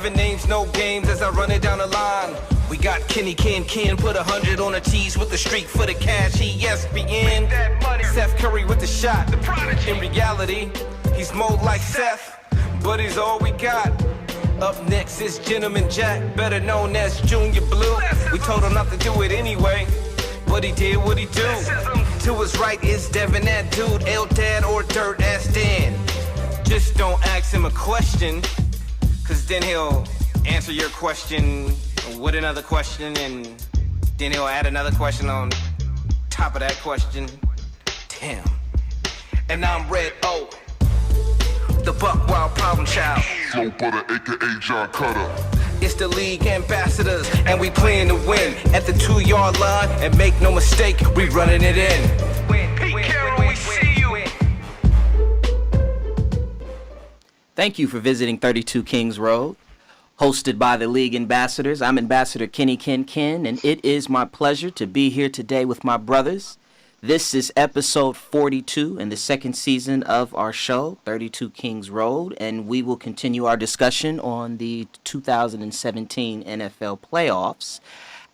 7 names, no games as I run it down the line. We got Kenny Ken put 100 on the tees with the streak for the cash. ESPN, Seth Curry with the shot. The prodigy. In reality, he's more like Seth, but he's all we got. Up next is Gentleman Jack, better known as Junior Blue. We told him not to do it anyway, but he did what he do. To his right is Devin, that dude, Eldad or Dirt Ass Dan. Just don't ask him a question, cause then he'll answer your question with another question, and then he'll add another question on top of that question. Damn. And I'm Red O, the Buck Wild Problem Child. Flow Butter, aka John Cutter. It's the league ambassadors, and we playing to win. At the 2-yard line, and make no mistake, we running it in. Pete Carroll, we see you. Thank you for visiting 32 Kings Road, hosted by the league ambassadors. I'm Ambassador Kenny Ken, and it is my pleasure to be here today with my brothers. This is episode 42 in the second season of our show, 32 Kings Road, and we will continue our discussion on the 2017 NFL playoffs.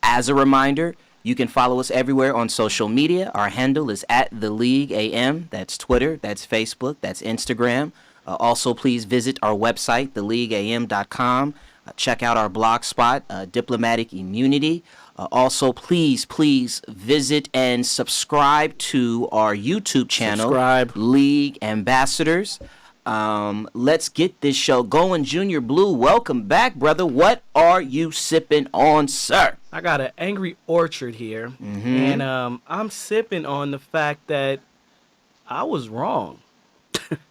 As a reminder, you can follow us everywhere on social media. Our handle is @TheLeagueAM. That's Twitter, that's Facebook, that's Instagram. Also, please visit our website, theleagueam.com. Check out our blog spot, Diplomatic Immunity. Also, please visit and subscribe to our YouTube channel, League Ambassadors. Let's get this show going. Junior Blue, welcome back, brother. What are you sipping on, sir? I got an Angry Orchard here, and I'm sipping on the fact that I was wrong.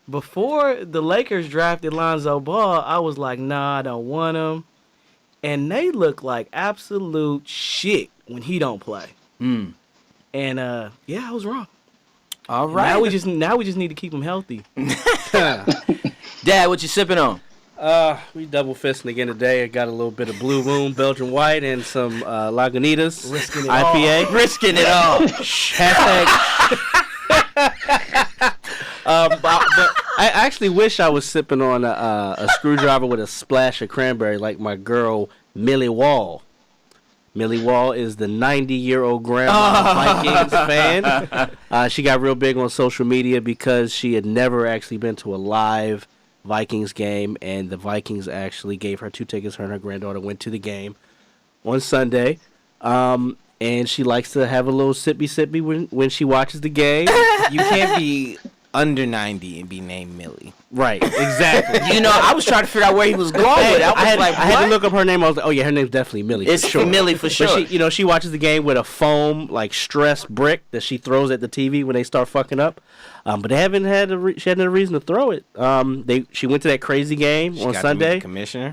Before the Lakers drafted Lonzo Ball, I was like, nah, I don't want him. And they look like absolute shit when he don't play. And yeah, I was wrong. All right. Now we just need to keep him healthy. Dad, what you sipping on? We double fisting again today. I got a little bit of Blue Moon, Belgian White, and some Lagunitas. Risking it IPA. all. Risking it all. But I actually wish I was sipping on a screwdriver with a splash of cranberry like my girl, Millie Wall. Millie Wall is the 90-year-old grandma Vikings fan. She got real big on social media because she had never actually been to a live Vikings game, and the Vikings actually gave her 2 tickets. Her and her granddaughter went to the game on Sunday. And she likes to have a little sippy when she watches the game. You can't be under 90 and be named Millie. Right, exactly. You know, I was trying to figure out where he was going with it. I had to look up her name. I was like, oh yeah, her name's definitely Millie. It's for sure. Millie for sure. But she watches the game with a foam stress brick that she throws at the TV when they start fucking up. But they haven't had she hadn't had a reason to throw it. She went to that crazy game on Sunday. Commissioner.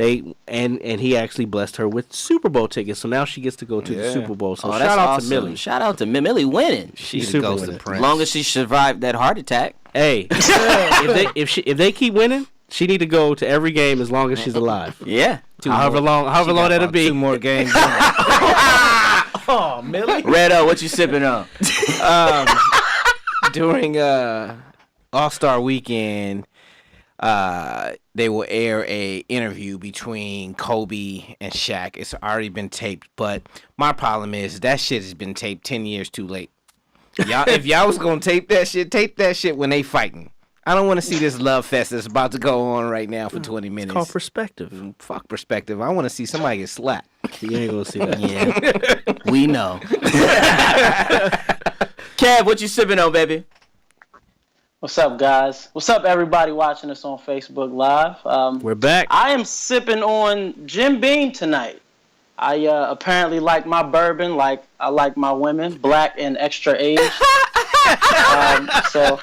And he actually blessed her with Super Bowl tickets, so now she gets to go to the Super Bowl. So that's shout out awesome. to Millie. Shout out to Millie winning. She's the super ghost winning. of Prince. As long as she survived that heart attack. Hey, if they keep winning, she need to go to every game as long as she's alive. Yeah. However long that'll be. 2 more games. Oh, Millie. Redo, what you sipping on? During All-Star Weekend, they will air a interview between Kobe and Shaq. It's already been taped, but my problem is that shit has been taped 10 years too late. If y'all was gonna tape that shit when they fighting. I don't want to see this love fest that's about to go on right now for 20 minutes. It's called perspective. Fuck perspective. I want to see somebody get slapped. You ain't gonna see that. Yeah. We know. Kev, what you sipping on, baby? What's up, guys? What's up, everybody watching us on Facebook Live? We're back. I am sipping on Jim Beam tonight. I apparently like my bourbon like I like my women, black and extra age. So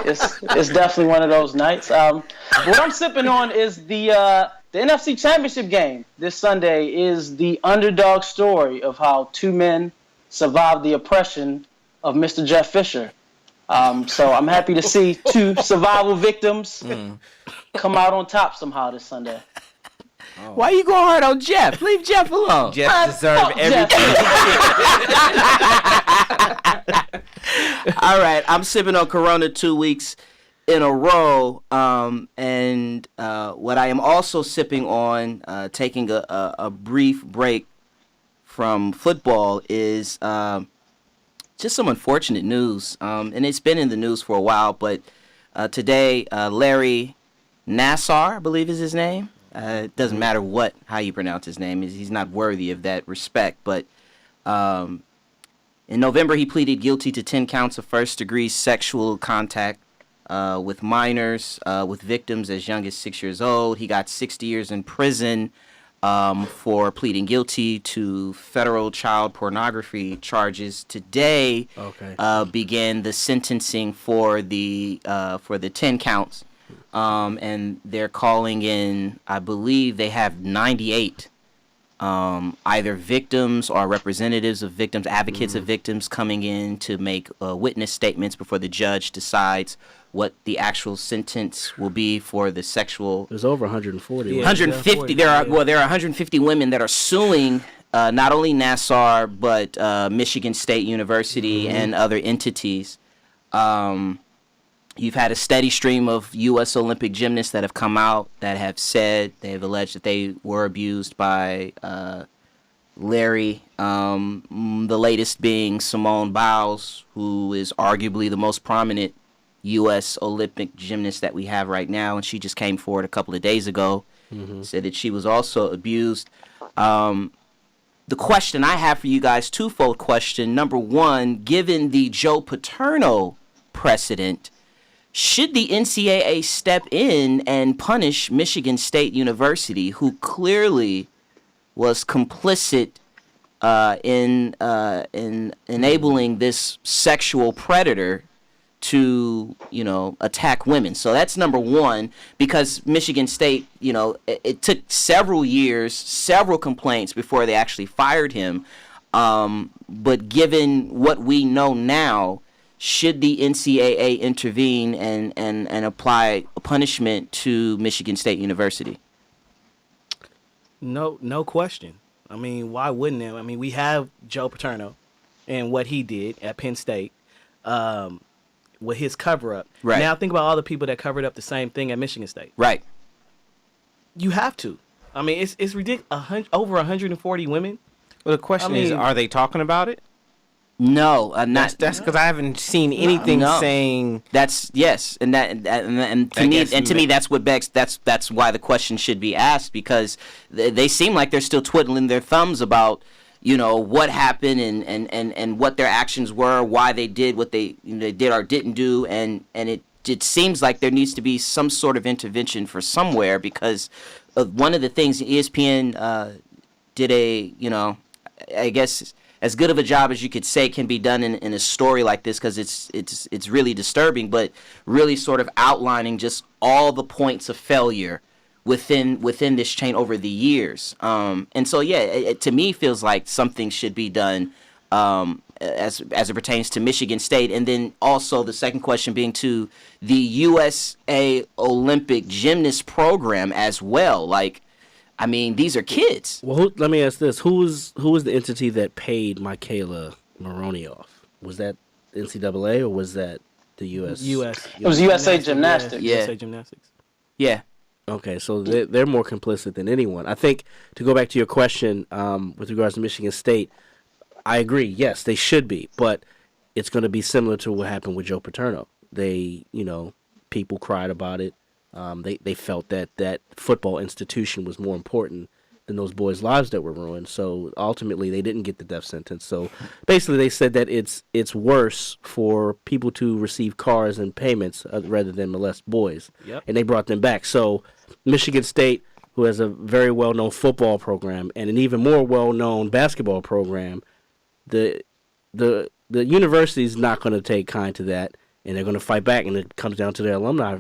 it's definitely one of those nights. What I'm sipping on is the NFC Championship game this Sunday is the underdog story of how 2 men survived the oppression of Mr. Jeff Fisher. So I'm happy to see 2 survival victims come out on top somehow this Sunday. Oh. Why you going hard on Jeff? Leave Jeff alone. Jeff deserves everything. All right, I'm sipping on Corona 2 weeks. in a row. And what I am also sipping on, taking a brief break from football, is just some unfortunate news. And it's been in the news for a while, but today, Larry Nassar, I believe is his name. It doesn't matter how you pronounce his name. He's not worthy of that respect. But in November, he pleaded guilty to 10 counts of first-degree sexual contact with minors, with victims as young as 6 years old. He got 60 years in prison for pleading guilty to federal child pornography charges. Today began the sentencing for the 10 counts. And they're calling in, I believe they have 98 either victims or representatives of victims, advocates of victims coming in to make witness statements before the judge decides what the actual sentence will be for the sexual. There's over 140. 150. There are 150 women that are suing not only Nassar but Michigan State University and other entities. You've had a steady stream of U.S. Olympic gymnasts that have come out that have said they have alleged that they were abused by Larry. The latest being Simone Biles, who is arguably the most prominent U.S. Olympic gymnast that we have right now, and she just came forward a couple of days ago, said that she was also abused. The question I have for you guys, twofold question. Number one, given the Joe Paterno precedent, should the NCAA step in and punish Michigan State University, who clearly was complicit in enabling this sexual predator to, attack women? So that's number one, because Michigan State, it took several years, several complaints before they actually fired him. But given what we know now, should the NCAA intervene and apply a punishment to Michigan State University? No question. I mean, why wouldn't it? I mean, we have Joe Paterno and what he did at Penn State with his cover-up. Right. Now think about all the people that covered up the same thing at Michigan State. Right. You have to. I mean, it's ridiculous. Over 140 women. Well, the question is, are they talking about it? No, not. That's because I haven't seen anything saying. That's yes, and to me, that's what begs. That's why the question should be asked, because they seem like they're still twiddling their thumbs about what happened and what their actions were, why they did what they did or didn't do, and it seems like there needs to be some sort of intervention for somewhere, because one of the things ESPN did I guess as good of a job as you could say can be done in a story like this, because it's really disturbing, but really sort of outlining just all the points of failure within this chain over the years. And so, yeah, it to me feels like something should be done as it pertains to Michigan State. And then also the second question being to the USA Olympic gymnast program as well. Like, I mean, these are kids. Well, let me ask this: who was the entity that paid Michaela Maroney off? Was that NCAA or was that the U.S.? It was USA Gymnastics. Yeah. USA Gymnastics. Yeah. Okay, so they're more complicit than anyone. I think, to go back to your question with regards to Michigan State, I agree. Yes, they should be, but it's going to be similar to what happened with Joe Paterno. They, people cried about it. They felt that football institution was more important than those boys' lives that were ruined. So ultimately, they didn't get the death sentence. So basically, they said that it's worse for people to receive cars and payments rather than molest boys. Yep. And they brought them back. So Michigan State, who has a very well-known football program and an even more well-known basketball program, the university is not going to take kind to that. And they're going to fight back, and it comes down to their alumni,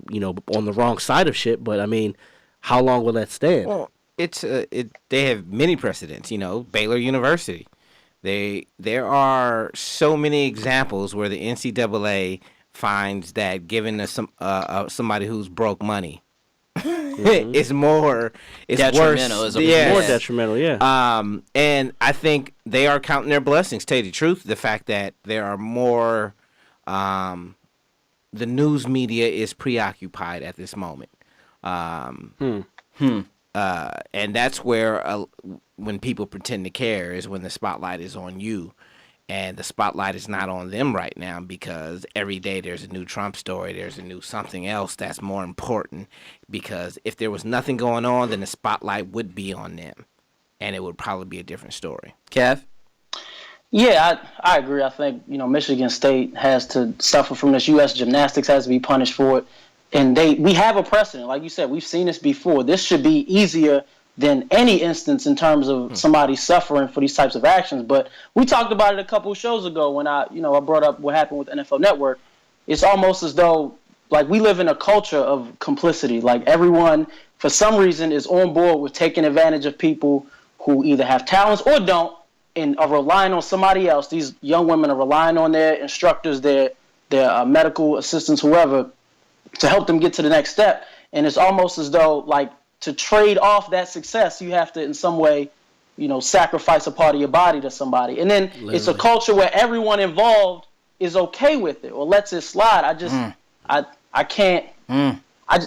on the wrong side of shit. But I mean, how long will that stand? Well, they have many precedents. Baylor University. There are so many examples where the NCAA finds that giving somebody who's broke money is more detrimental. Worse. More detrimental. Yeah. And I think they are counting their blessings. Tell you the truth, the fact that there are more the news media is preoccupied at this moment. And that's where when people pretend to care is when the spotlight is on you. And the spotlight is not on them right now because every day there's a new Trump story. There's a new something else that's more important. Because if there was nothing going on, then the spotlight would be on them. And it would probably be a different story. Kev? Yeah, I agree. I think, Michigan State has to suffer from this. U.S. Gymnastics has to be punished for it. And we have a precedent. Like you said, we've seen this before. This should be easier than any instance in terms of somebody suffering for these types of actions. But we talked about it a couple of shows ago when I brought up what happened with NFL Network. It's almost as though, like, we live in a culture of complicity. Like, everyone, for some reason, is on board with taking advantage of people who either have talents or don't and are relying on somebody else. These young women are relying on their instructors, their medical assistants, whoever, to help them get to the next step. And it's almost as though, like, to trade off that success, you have to, in some way, sacrifice a part of your body to somebody. And then It's a culture where everyone involved is okay with it or lets it slide. I can't.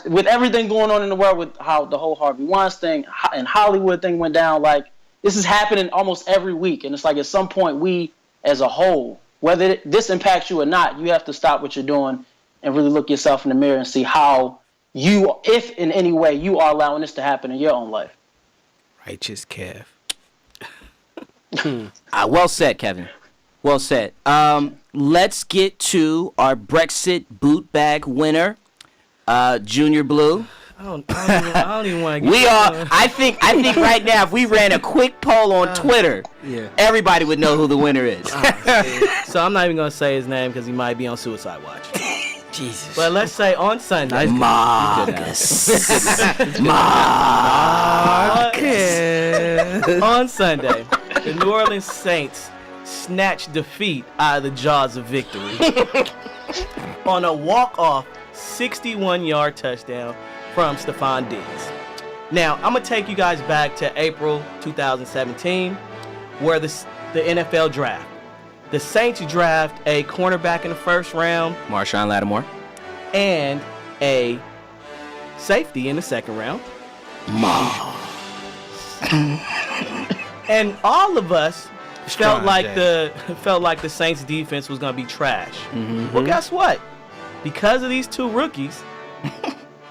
With everything going on in the world, with how the whole Harvey Weinstein and Hollywood thing went down, like, this is happening almost every week. And it's like, at some point, we as a whole, whether this impacts you or not, you have to stop what you're doing and really look yourself in the mirror and see how you, if in any way, you are allowing this to happen in your own life. Righteous Kev. Well said, Kevin. Well said. Let's get to our Brexit-Bootbag winner, Junior Blue. I don't even want to get We are. I think right now, if we ran a quick poll on Twitter, everybody would know who the winner is. So I'm not even going to say his name because he might be on suicide watch. Jesus. But let's say on Sunday. Marcus. On Sunday, the New Orleans Saints snatched defeat out of the jaws of victory on a walk-off 61-yard touchdown from Stephon Diggs. Now, I'm going to take you guys back to April 2017, where the NFL draft. The Saints draft a cornerback in the first round. Marshawn Lattimore. And a safety in the second round. And all of us felt like the Saints defense was going to be trash. Mm-hmm. Well, guess what? Because of these two rookies,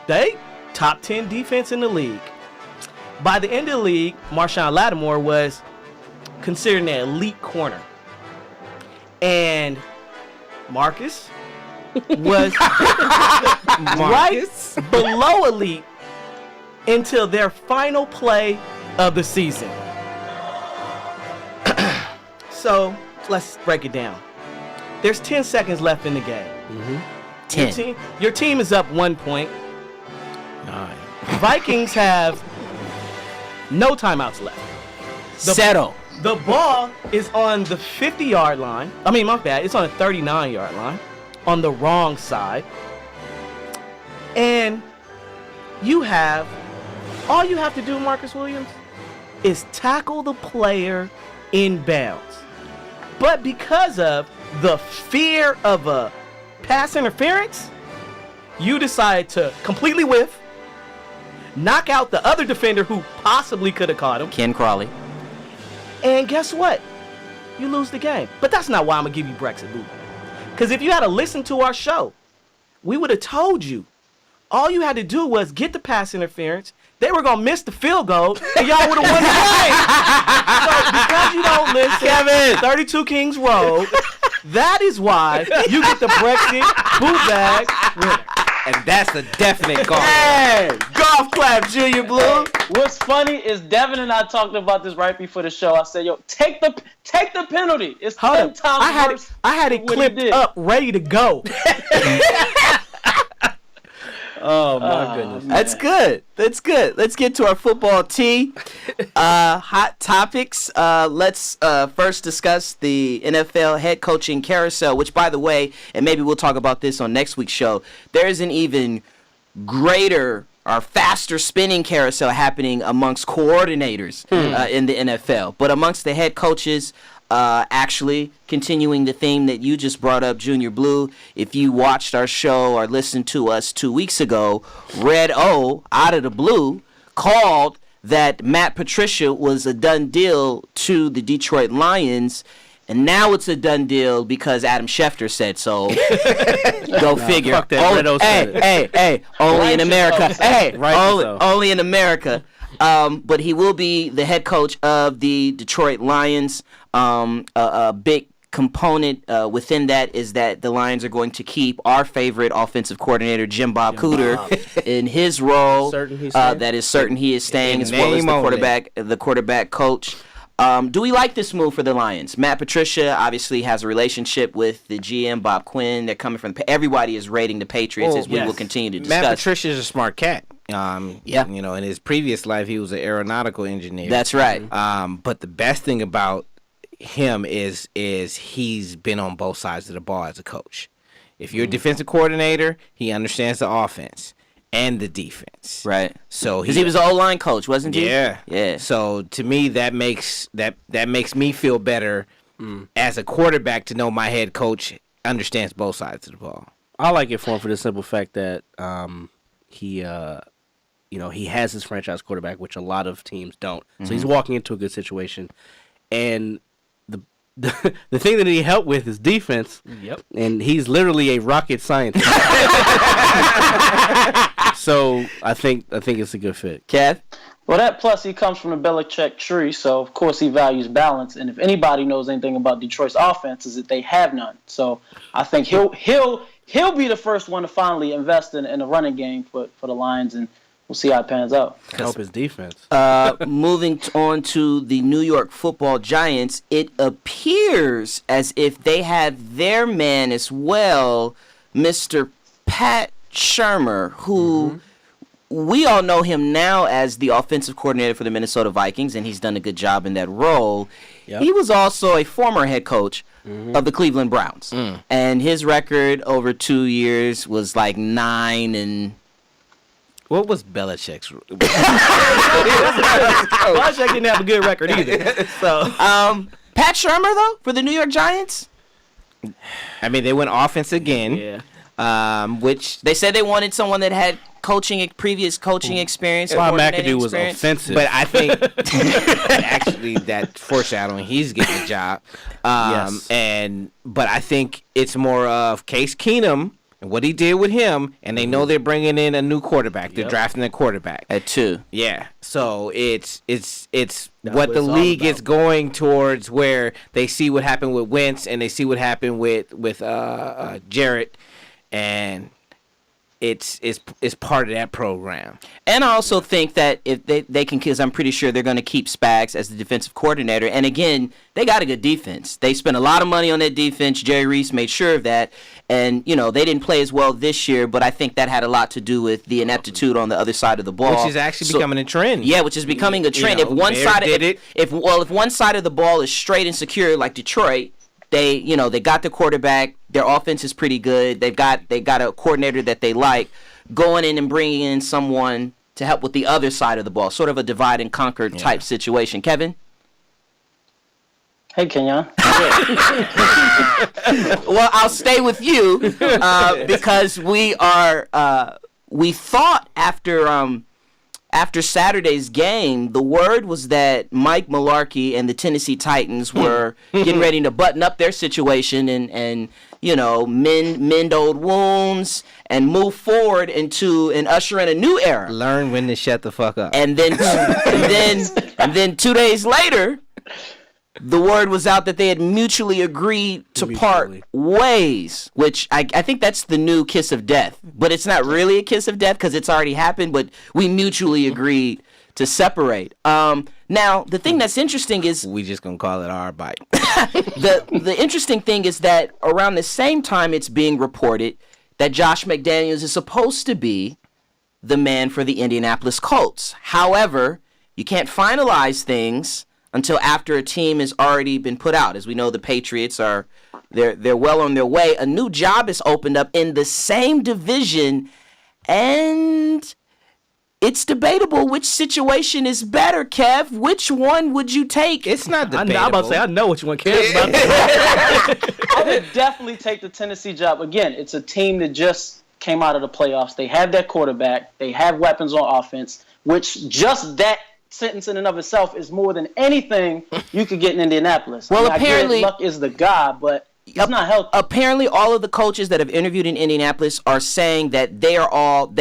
they top 10 defense in the league. By the end of the league, Marshawn Lattimore was considered an elite corner. And Marcus was right below elite until their final play of the season. So let's break it down. There's 10 seconds left in the game. Mm-hmm. 10. Your team is up 1 point. 9. Vikings have no timeouts left. Settle. The ball is on the 50-yard line. I mean, my bad. It's on the 39-yard line on the wrong side. And all you have to do, Marcus Williams, is tackle the player in bounds. But because of the fear of a pass interference, you decide to completely whiff, knock out the other defender who possibly could have caught him. Ken Crawley. And guess what? You lose the game. But that's not why I'm going to give you Brexit-Bootbag. Because if you had to listen to our show, we would have told you. All you had to do was get the pass interference. They were going to miss the field goal, and y'all would have won the game. So because you don't listen, Kevin, 32 Kings Road, that is why you get the Brexit-Bootbag winner. And that's a definite golf. Hey, golf clap, Junior Blue. What's funny is Devin and I talked about this right before the show. I said, "Yo, take the penalty. It's 10 times worse." I had it clipped up, ready to go. Oh my goodness. That's good. That's good. Let's get to our football tea. Hot topics. Let's first discuss the NFL head coaching carousel, which, by the way, and maybe we'll talk about this on next week's show, there's an even greater or faster spinning carousel happening amongst coordinators in the NFL. But amongst the head coaches, Actually, continuing the theme that you just brought up, Junior Blue, if you watched our show or listened to us 2 weeks ago, Red O, out of the blue, called that Matt Patricia was a done deal to the Detroit Lions. And now it's a done deal because Adam Schefter said so. Go figure. Fuck that. Red O said it. Hey, only in America. Hey, so. only in America. But he will be the head coach of the Detroit Lions. A big component within that is that the Lions are going to keep our favorite offensive coordinator, Jim Bob Cooter, in his role. That is certain he is staying, as well as the quarterback coach. Do we like this move for the Lions? Matt Patricia obviously has a relationship with the GM, Bob Quinn. They're coming from everybody is rating the Patriots, as we will continue to discuss. Matt Patricia is a smart cat. You know, in his previous life, he was an aeronautical engineer. That's right. But the best thing about him is he's been on both sides of the ball as a coach. If you're a defensive coordinator, he understands the offense and the defense. Right. So because he was an O-line coach, wasn't he? Yeah. So to me, that makes me feel better as a quarterback to know my head coach understands both sides of the ball. I like it for him for the simple fact that he has his franchise quarterback, which a lot of teams don't. So he's walking into a good situation, and the thing that he helped with is defense. Yep. And he's literally a rocket scientist. So I think it's a good fit. Kev? Well, that plus he comes from the Belichick tree, so of course he values balance. And if anybody knows anything about Detroit's offense, is that they have none. So I think he'll be the first one to finally invest in a running game for the Lions, and we'll see how it pans out. Help his defense. Moving on to the New York Football Giants, it appears as if they have their man as well, Mr. Pat Shurmur, who we all know him now as the offensive coordinator for the Minnesota Vikings, and he's done a good job in that role. Yep. He was also a former head coach of the Cleveland Browns, and his record over 2 years was like 9 and... What was Belichick's? Belichick didn't have a good record either. So, Pat Shurmur though for the New York Giants. I mean, they went offense again. yeah. Which they said they wanted someone that had previous coaching experience. Bob coordinating McAdoo was experience. offensive. But I think actually that foreshadowing, he's getting a job. Yes. But I think it's more of Case Keenum and what he did with him, and they know they're bringing in a new quarterback. They're drafting a quarterback at 2. Yeah, so it's That's what the it's all league about. is going towards, where they see what happened with Wentz and they see what happened with Jarrett, and it's part of that program. And I also think that if they can, because I'm pretty sure they're going to keep Spags as the defensive coordinator. And again, they got a good defense. They spent a lot of money on that defense. Jerry Reese made sure of that. And, you know, they didn't play as well this year, but I think that had a lot to do with the ineptitude on the other side of the ball. Which is actually becoming a trend. Yeah, which is becoming a trend. You know, if one side did it. If one side of the ball is straight and secure like Detroit, they got the quarterback. Their offense is pretty good. They got a coordinator that they like. Going in and bringing in someone to help with the other side of the ball, sort of a divide and conquer type situation. Kevin? Hey, Kenyon. Well, I'll stay with you because we thought after Saturday's game, the word was that Mike Mularkey and the Tennessee Titans were getting ready to button up their situation and mend old wounds and move forward and usher in a new era. Learn when to shut the fuck up. And then 2 days later, the word was out that they had mutually agreed to part ways, which I think that's the new kiss of death. But it's not really a kiss of death because it's already happened, but we mutually agreed to separate. Now, the thing that's interesting is... We just going to call it our bite. The interesting thing is that around the same time it's being reported that Josh McDaniels is supposed to be the man for the Indianapolis Colts. However, you can't finalize things until after a team has already been put out. As we know, the Patriots they're well on their way. A new job is opened up in the same division, and it's debatable which situation is better, Kev. Which one would you take? It's not I'm debatable. about to say I know which one cares about that. I would definitely take the Tennessee job. Again, it's a team that just came out of the playoffs. They have that quarterback. They have weapons on offense, which just that sentence in and of itself is more than anything you could get in Indianapolis. Well, I get apparently- Luck is the god, but it's not healthy. Apparently, all of the coaches that have interviewed in Indianapolis are saying that they're all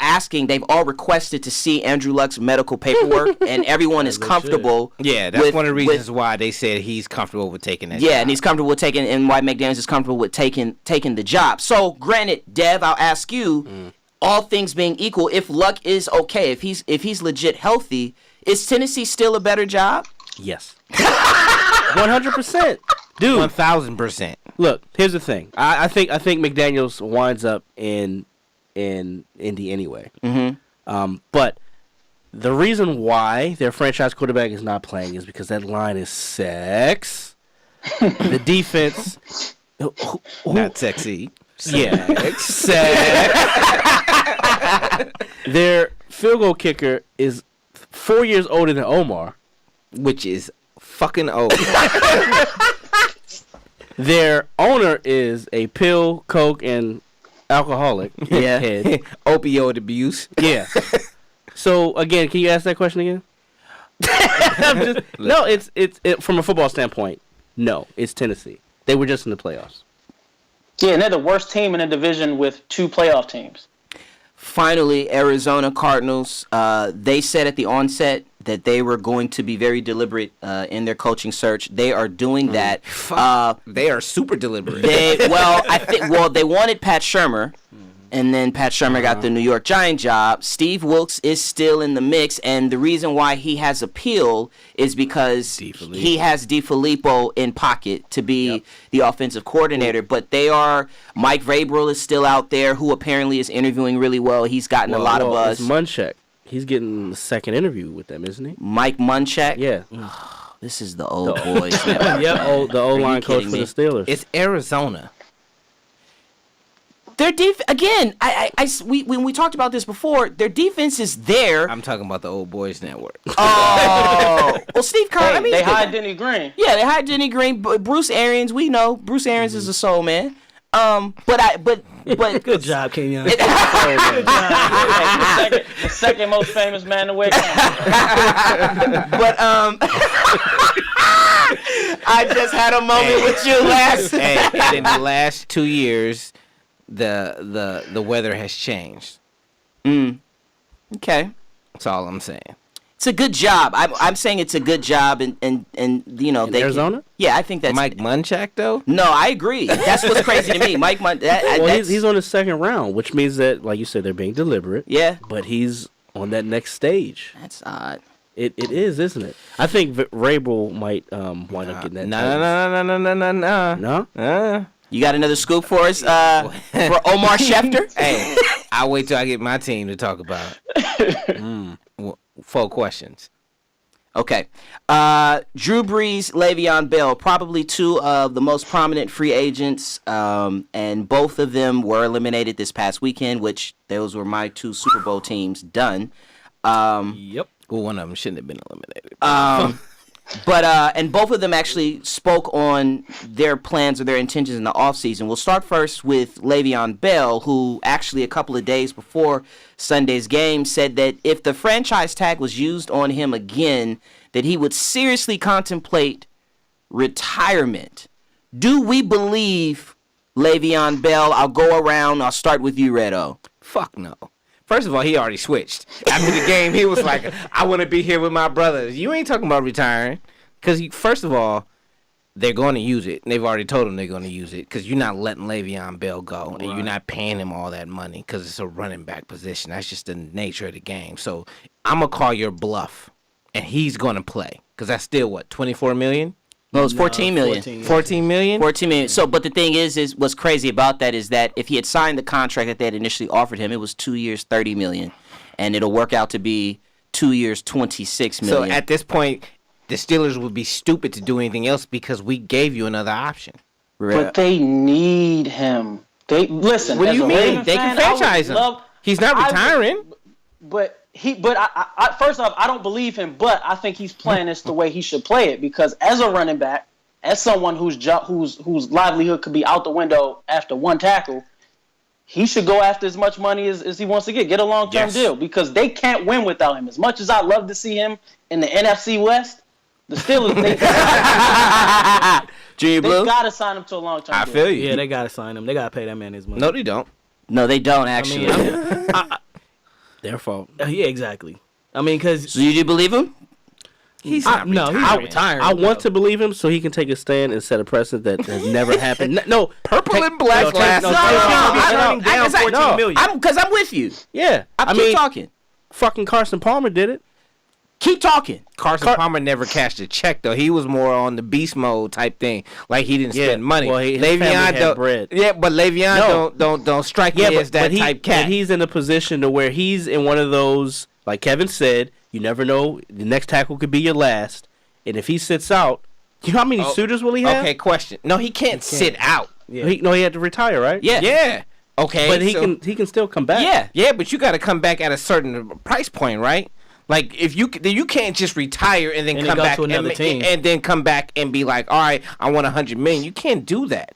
asking, they've all requested to see Andrew Luck's medical paperwork, and everyone is comfortable. Yeah, that's with- one of the reasons with- why they said he's comfortable with taking that. Yeah, job. and he's comfortable with taking, and why McDaniels is comfortable with taking the job. So, granted, Dev, I'll ask you, all things being equal, if Luck is okay, if he's legit healthy, is Tennessee still a better job? Yes. 100%. Dude, 1,000%. look, here's the thing. I think McDaniels winds up in Indy anyway. But the reason why their franchise quarterback is not playing is because that line is sex. The defense, Not sexy. yeah, sex. Their field goal kicker is 4 years older than Omar. Which is fucking old. Their owner is a pill, coke, and alcoholic. Yeah. Head. Opioid abuse. Yeah. So again, can you ask that question again? No, it's from a football standpoint. No, it's Tennessee. They were just in the playoffs. Yeah, and they're the worst team in the division with 2 playoff teams. Finally, Arizona Cardinals, they said at the onset that they were going to be very deliberate in their coaching search. They are doing that. They are super deliberate. They wanted Pat Shurmur, and then Pat Shurmur got the New York Giant job. Steve Wilkes is still in the mix, and the reason why he has appeal is because he has DeFilippo in pocket to be the offensive coordinator. But Mike Vrabel is still out there, who apparently is interviewing really well. He's gotten a lot of buzz. It's Munchak. He's getting the second interview with them, isn't he? Mike Munchak. Yeah. This is the old boys. Network. The O-line coach kidding for me? the Steelers. It's Arizona. Their again. When we talked about this before, their defense is there. I'm talking about the Old Boys Network. Oh, well, Steve Kerr. Hey, they hired Denny Green. Yeah, they hired Denny Green. But Bruce Arians, we know Bruce Arians is a soul man. But Good job, Kenyon. The second most famous man to wear cameras. But I just had a moment with you last. And in the last 2 years, the weather has changed. Okay, That's all I'm saying. it's a good job. I'm saying it's a good job, and you know they Arizona? Yeah, I think that's Mike Munchak, though? No, I agree. That's what's crazy to me. Mike He's on his second round, which means that, like you said, they're being deliberate. Yeah, But he's on that next stage. that's odd. It is, isn't it? I think Vrabel might wind up getting that. No. No? You got another scoop for us for Omar Schefter? Hey, I'll wait till I get my team to talk about it. 4 questions. Okay. Drew Brees, Le'Veon Bell, probably 2 of the most prominent free agents, and both of them were eliminated this past weekend, which those were my 2 Super Bowl teams done. Yep. Well, one of them shouldn't have been eliminated. But and both of them actually spoke on their plans or their intentions in the offseason. We'll start first with Le'Veon Bell, who actually a couple of days before Sunday's game said that if the franchise tag was used on him again, that he would seriously contemplate retirement. Do we believe Le'Veon Bell? I'll go around. I'll start with you, Redo. Fuck no. First of all, he already switched. After the game, he was like, I want to be here with my brothers. You ain't talking about retiring. Because, first of all, they're going to use it. And they've already told him they're going to use it. Because you're not letting Le'Veon Bell go. And you're not paying him all that money. Because it's a running back position. That's just the nature of the game. So, I'm going to call your bluff. And he's going to play. Because that's still, what, $24 million? No, it's 14 million. 14 million? 14 million. So, but the thing is what's crazy about that is that if he had signed the contract that they had initially offered him, it was 2 years, 30 million, and it'll work out to be 2 years, 26 million. So at this point, the Steelers would be stupid to do anything else because we gave you another option. But they need him. Listen. What do you as a mean? Raven They can fan, I would franchise him. love- He's not retiring. But But I first off, I don't believe him, but I think he's playing this the way he should play it, because as a running back, as someone whose livelihood could be out the window after one tackle, he should go after as much money as he wants to get a long-term deal, because they can't win without him. As much as I love to see him in the NFC West, the Steelers, they got to sign him to a long-term deal. I feel you. Yeah, they got to sign him. They got to pay that man his money. No, they don't. No, they don't actually. Their fault. Yeah, exactly. I mean, because So you do believe him? He's not he's retiring. not retiring. I want to believe him so he can take a stand and set a precedent that has never happened. No, Purple and black glasses. Because I'm with you. Yeah, I mean, keep talking. Fucking Carson Palmer did it. Keep talking. Carson Palmer never cashed a check though. He was more on the beast mode type thing. Like he didn't spend money. Well, his family had bread. Yeah, but Le'Veon don't strike me as that type cat. But he's in a position to where he's in one of those, like Kevin said, you never know. The next tackle could be your last, and if he sits out, you know how many suitors will he have? Okay, question. No, he can't sit out. Yeah. He had to retire, right? Yeah. Yeah. Okay, but he can still come back. Yeah, but you got to come back at a certain price point, right? Like if you can't just retire and then come back to another team. and then come back and be like, all right, I want $100 million. You can't do that.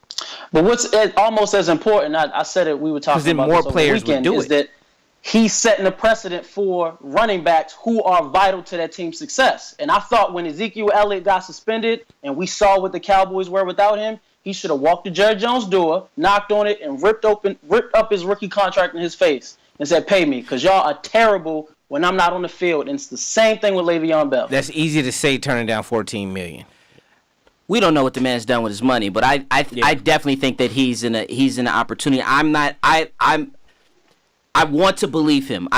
But what's almost as important, I said it. We were talking about more this over players the weekend, would do is that he's setting a precedent for running backs who are vital to that team's success. And I thought when Ezekiel Elliott got suspended and we saw what the Cowboys were without him, he should have walked to Jerry Jones' door, knocked on it, and ripped up his rookie contract in his face and said, "Pay me, because y'all are terrible when I'm not on the field." And it's the same thing with Le'Veon Bell. That's easy to say, turning down $14 million. We don't know what the man's done with his money, but I definitely think that he's in an opportunity. I want to believe him.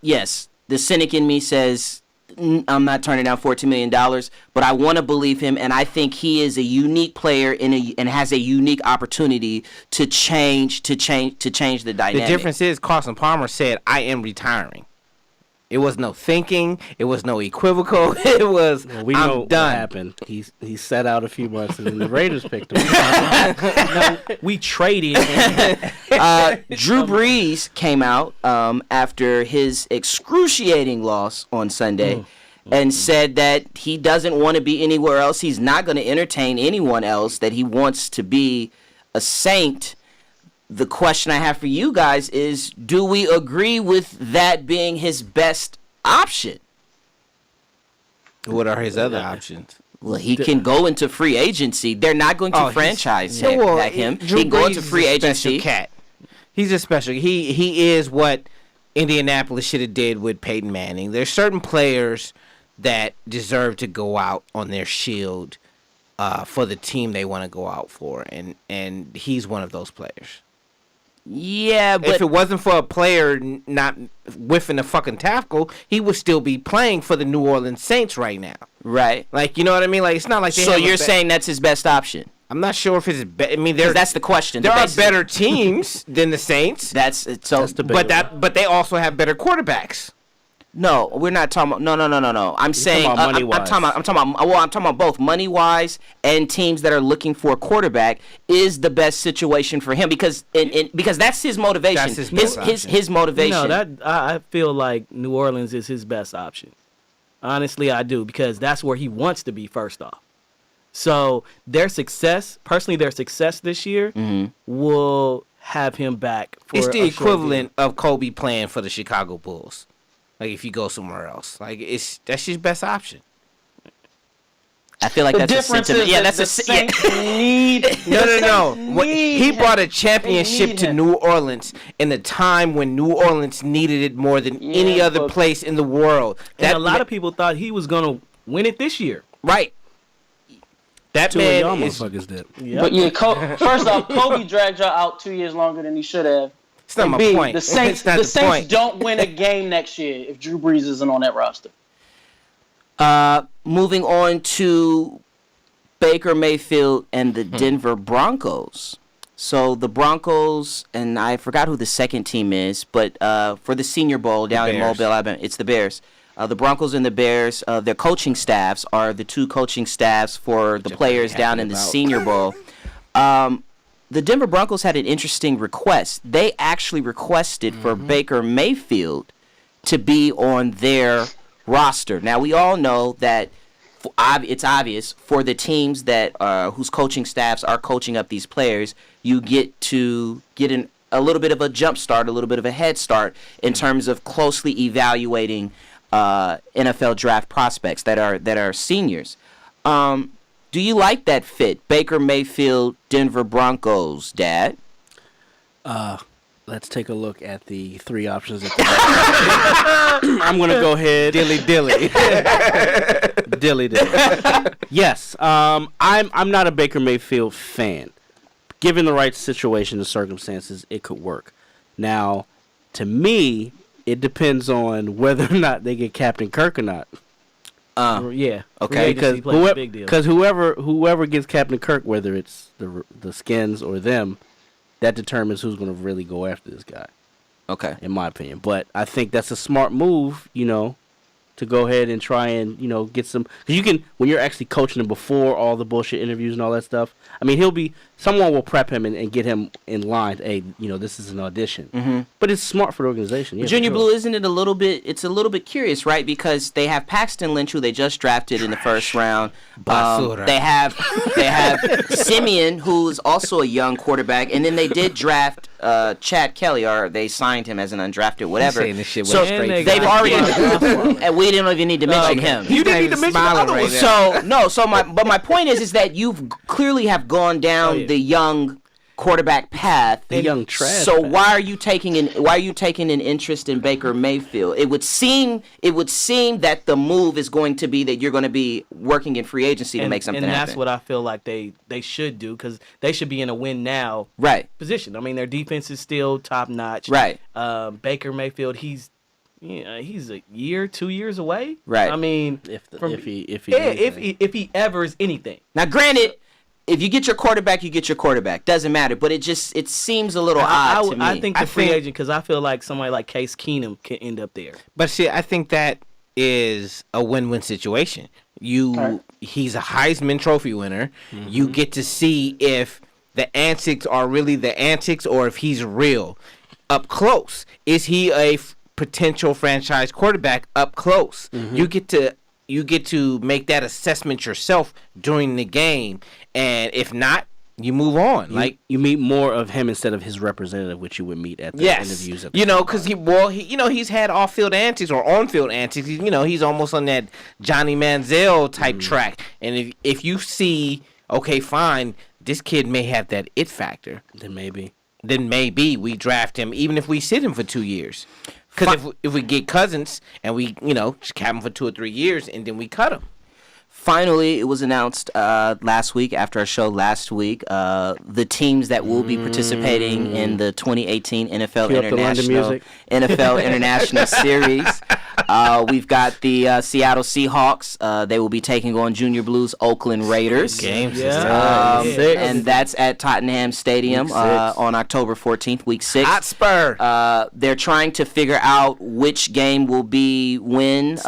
Yes, the cynic in me says I'm not turning down $14 million, but I want to believe him, and I think he is a unique player and has a unique opportunity to change the dynamic. The difference is Carson Palmer said, "I am retiring." It was no thinking. It was no equivocal. It was, we I'm know done. What happened. He sat out a few months, and then the Raiders picked him. No, we traded. Drew Brees came out after his excruciating loss on Sunday and said that he doesn't want to be anywhere else. He's not going to entertain anyone else, that he wants to be a Saint. The question I have for you guys is, do we agree with that being his best option? What are his other options? Well, he can go into free agency. They're not going to franchise him. Drew He can go Brees into is free a agency. special cat. He's a special. He is what Indianapolis should have did with Peyton Manning. There's certain players that deserve to go out on their shield for the team they want to go out for, and he's one of those players. Yeah, but if it wasn't for a player not whiffing the fucking tackle, he would still be playing for the New Orleans Saints right now. Right. Like, you know what I mean? Like, it's not like they so have you're saying that's his best option? I'm not sure if it's I mean, that's the question. There are better teams than the Saints. That's but they also have better quarterbacks. No, we're not talking about. No. I'm saying I'm talking about both money wise and teams that are looking for a quarterback is the best situation for him because that's his motivation. That's his motivation. No, I feel like New Orleans is his best option. Honestly, I do, because that's where he wants to be first off. So their success this year will have him back for it's the equivalent of Kobe playing for the Chicago Bulls. Like, if you go somewhere else, like that's his best option. I feel like the that's difference a sentiment. is Yeah, that that's the Saints need. No. He brought a championship to New Orleans in a time when New Orleans needed it more than any other place in the world. And a lot of people thought he was gonna win it this year. Right. That Two of y'all man is. motherfuckers did. Yep. But yeah, first off, Kobe dragged y'all out 2 years longer than he should have. It's not And my B, point. The Saints, It's not the the Saints point. don't win a game next year if Drew Brees isn't on that roster. Moving on to Baker Mayfield and the Denver Broncos. So the Broncos, and I forgot who the second team is, but for the Senior Bowl down in Mobile, Alabama, it's the Bears. The Broncos and the Bears, their coaching staffs are the two coaching staffs for the players down in the Senior Bowl. The Denver Broncos had an interesting request. They actually requested for Baker Mayfield to be on their roster. Now, we all know that it's obvious for the teams that whose coaching staffs are coaching up these players, you get to get a little bit of a jump start, a little bit of a head start in terms of closely evaluating NFL draft prospects that are seniors. Do you like that fit? Baker Mayfield, Denver Broncos, Dad? Let's take a look at the three options. I'm going to go ahead. Dilly. Yes. I'm not a Baker Mayfield fan. Given the right situation and circumstances, it could work. Now, to me, it depends on whether or not they get Captain Kirk or not. Yeah. Okay. Because whoever gets Captain Kirk, whether it's the Skins or them, that determines who's going to really go after this guy. Okay. In my opinion. But I think that's a smart move, to go ahead and try and, get some. Because you can, when you're actually coaching him before all the bullshit interviews and all that stuff, I mean, someone will prep him and get him in line. Hey, this is an audition. Mm-hmm. But it's smart for the organization. Yeah, Junior sure. Blue, isn't it a little bit curious, right? Because they have Paxton Lynch, who they just drafted in the first round. They have Simeon, who's also a young quarterback, and then they did draft Chad Kelly, or they signed him as an undrafted whatever. Saying this shit So with a straight they've face. already, and we didn't even need to mention him. You didn't need to mention Right, so my point is that you've clearly have gone down the young quarterback path. The young trash. So path. why are you taking an interest in Baker Mayfield? It would seem that the move is going to be that you're going to be working in free agency to make something happen. And that's what I feel like they should do, because they should be in a win now position. I mean, their defense is still top notch. Right. Baker Mayfield, he's a year, 2 years away. Right. I mean, if he ever is anything. Now, granted, if you get your quarterback, you get your quarterback. Doesn't matter. But it seems a little odd to me. I think the free agent, because I feel like somebody like Case Keenum can end up there. But see, I think that is a win-win situation. He's a Heisman Trophy winner. Mm-hmm. You get to see if the antics are really the antics or if he's real up close. Is he a potential franchise quarterback up close? Mm-hmm. You get to make that assessment yourself during the game, and if not, you move on. You meet more of him instead of his representative, which you would meet at the interviews. Because he's had off-field antics or on-field antics. He's almost on that Johnny Manziel type track. And if you see, okay, fine, this kid may have that it factor, then maybe we draft him, even if we sit him for 2 years. Because if we get Cousins and we, just cap him for 2 or 3 years and then we cut him. Finally, it was announced last week, after our show last week, the teams that will be participating in the 2018 NFL International Series. We've got the Seattle Seahawks. They will be taking on Junior Blue's Oakland Raiders. And that's at Tottenham Stadium on October 14th, week 6. Hotspur. They're trying to figure out which game will be when.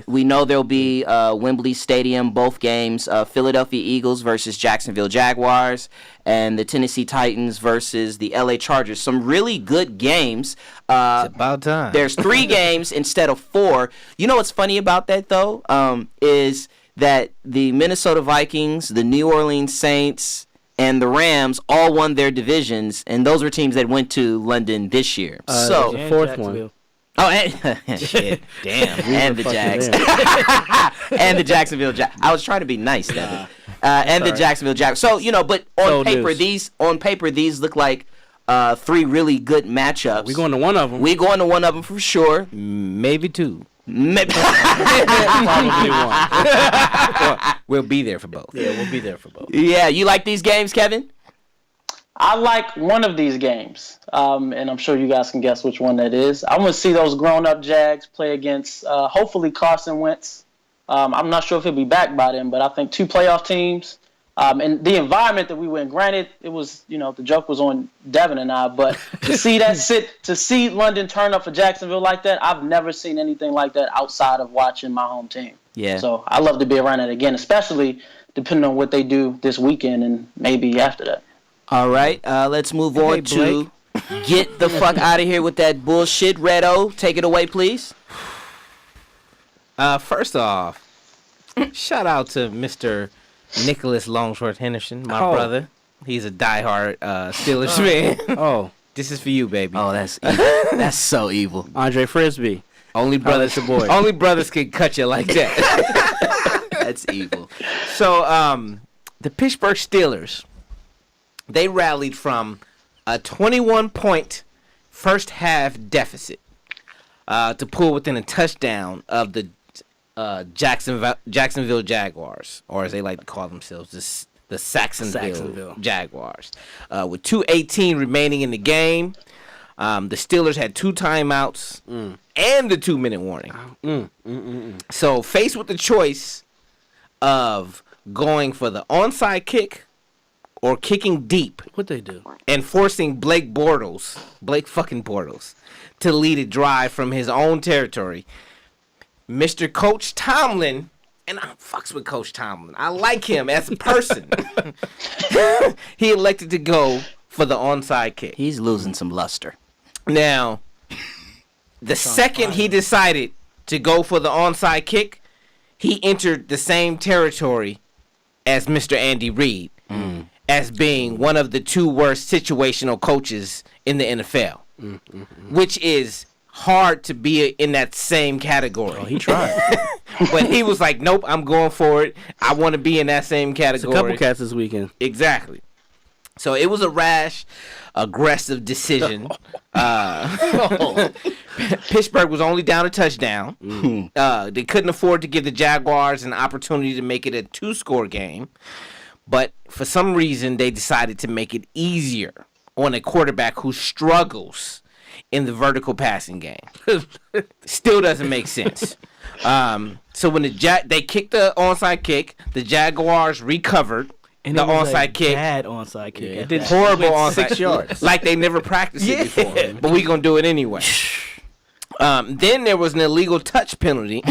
We know there'll be Wembley Stadium, both games, Philadelphia Eagles versus Jacksonville Jaguars, and the Tennessee Titans versus the LA Chargers. Some really good games. It's about time. There's 3 games instead of 4. You know what's funny about that, though, is that the Minnesota Vikings, the New Orleans Saints, and the Rams all won their divisions, and those were teams that went to London this year. So the fourth one. Oh, and shit, damn, and the Jags, and the Jacksonville Jags. I was trying to be nice, Devin. And the Jacksonville Jags. So but on paper, these look like 3 really good matchups. We're going to one of them. We're going to one of them for sure. Maybe 2. Maybe. Probably 1. We'll be there for both. Yeah, we'll be there for both. Yeah, you like these games, Kevin? I like one of these games, and I'm sure you guys can guess which one that is. I want to see those grown-up Jags play against, hopefully, Carson Wentz. I'm not sure if he'll be back by then, but I think 2 playoff teams. And the environment that we were in, granted, it was, the joke was on Devin and I, but to see London turn up for Jacksonville like that, I've never seen anything like that outside of watching my home team. Yeah. So I love to be around it again, especially depending on what they do this weekend and maybe after that. All right, let's move on to Get the fuck out of here with that bullshit. Redo, take it away, please. First off, shout out to Mr. Nicholas Longshore Henderson, my brother. He's a diehard Steelers fan. Oh, This is for you, baby. Oh, that's evil. That's so evil. Andre Frisbee. Only brothers, your boy. only brothers can cut you like that. That's evil. So, the Pittsburgh Steelers, they rallied from a 21-point first half deficit to pull within a touchdown of the Jacksonville Jaguars, or as they like to call themselves, the Saxonville Jaguars. With 2:18 remaining in the game, the Steelers had 2 timeouts and the 2-minute warning. So, faced with the choice of going for the onside kick or kicking deep What'd they do? and forcing Blake fucking Bortles, to lead a drive from his own territory, Mr. Coach Tomlin, and I fucks with Coach Tomlin. I like him as a person. He elected to go for the onside kick. He's losing some luster. Now, the second he decided to go for the onside kick, he entered the same territory as Mr. Andy Reid, as being one of the 2 worst situational coaches in the NFL, which is hard to be in that same category. Oh, he tried. But he was like, nope, I'm going for it. I want to be in that same It's category. a couple cats this weekend. Exactly. So it was a rash, aggressive decision. Pittsburgh was only down a touchdown. They couldn't afford to give the Jaguars an opportunity to make it a 2-score game. But for some reason, they decided to make it easier on a quarterback who struggles in the vertical passing game. Still doesn't make sense. So when they kicked the onside kick, the Jaguars recovered And the it was onside kick. Bad onside kick. Yeah, at it did that. Horrible onside 6 yards. Like they never practiced it before. But we gonna do it anyway. Then there was an illegal touch penalty.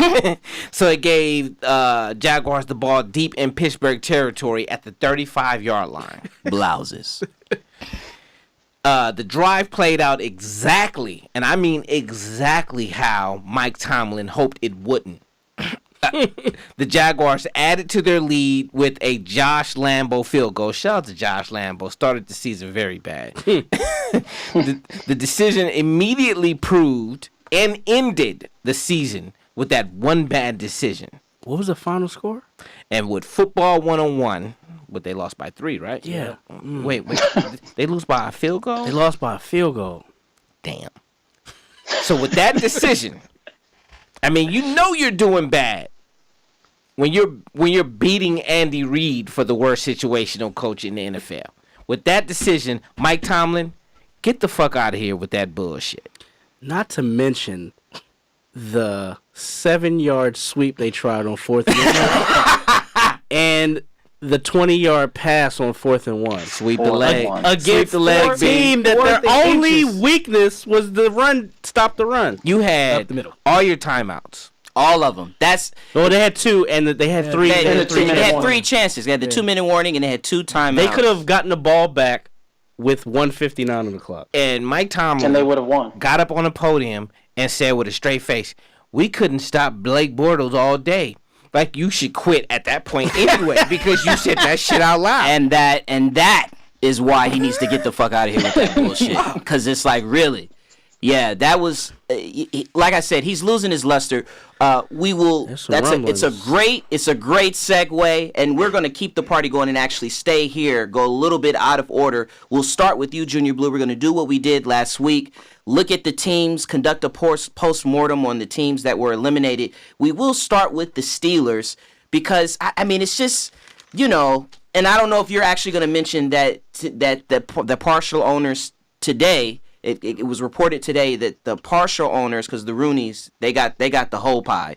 So it gave Jaguars the ball deep in Pittsburgh territory at the 35-yard line. Blouses. The drive played out exactly, and I mean exactly how Mike Tomlin hoped it wouldn't. The Jaguars added to their lead with a Josh Lambo field goal. Shout out to Josh Lambo. Started the season very bad. The decision immediately proved and ended the season with that one bad decision. What was the final score? And with football 101, but they lost by 3, right? Yeah. Wait. They lose by a field goal? They lost by a field goal. Damn. So with that decision, I mean, you know you're doing bad when you're beating Andy Reid for the worst situational coach in the NFL. With that decision, Mike Tomlin, get the fuck out of here with that bullshit. Not to mention the 7-yard sweep they tried on 4th and 1. And the 20-yard pass on 4th and 1. Sweep the Fourth leg. and one. Against the leg, a team that their 4th and only inches. weakness was the run, stop the run. You Up had the middle. all your timeouts. All of them. That's Well, they had 2, and they had 3. they, And the they 2-minute had warning. 3 chances. They had the 2-minute warning and they had 2 timeouts. They could have gotten the ball back with 1:59 on the clock. And Mike Tomlin And they would have won. got up on the podium and said with a straight face, we couldn't stop Blake Bortles all day. Like, you should quit at that point anyway because you said that shit out loud. and that is why he needs to get the fuck out of here with that bullshit. Because it's like, really, yeah, that was like I said, he's losing his luster. We will. There's some It's a great segue, and we're going to keep the party going and actually stay here. Go a little bit out of order. We'll start with you, Junior Blue. We're going to do what we did last week. Look at the teams, conduct a post-mortem on the teams that were eliminated. We will start with the Steelers because I mean it's just, you know, and I don't know if you're actually going to mention that the partial owners today. It was reported today that the partial owners, because the Rooneys, they got the whole pie,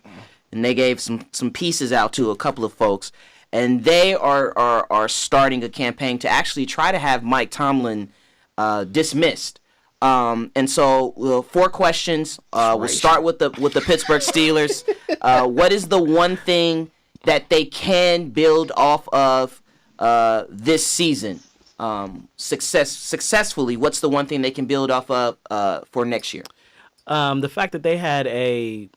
and they gave some pieces out to a couple of folks, and they are starting a campaign to actually try to have Mike Tomlin dismissed. And so 4 questions. We'll start with the Pittsburgh Steelers. What is the one thing that they can build off of this season? successfully, what's the one thing they can build off of for next year? The fact that they had a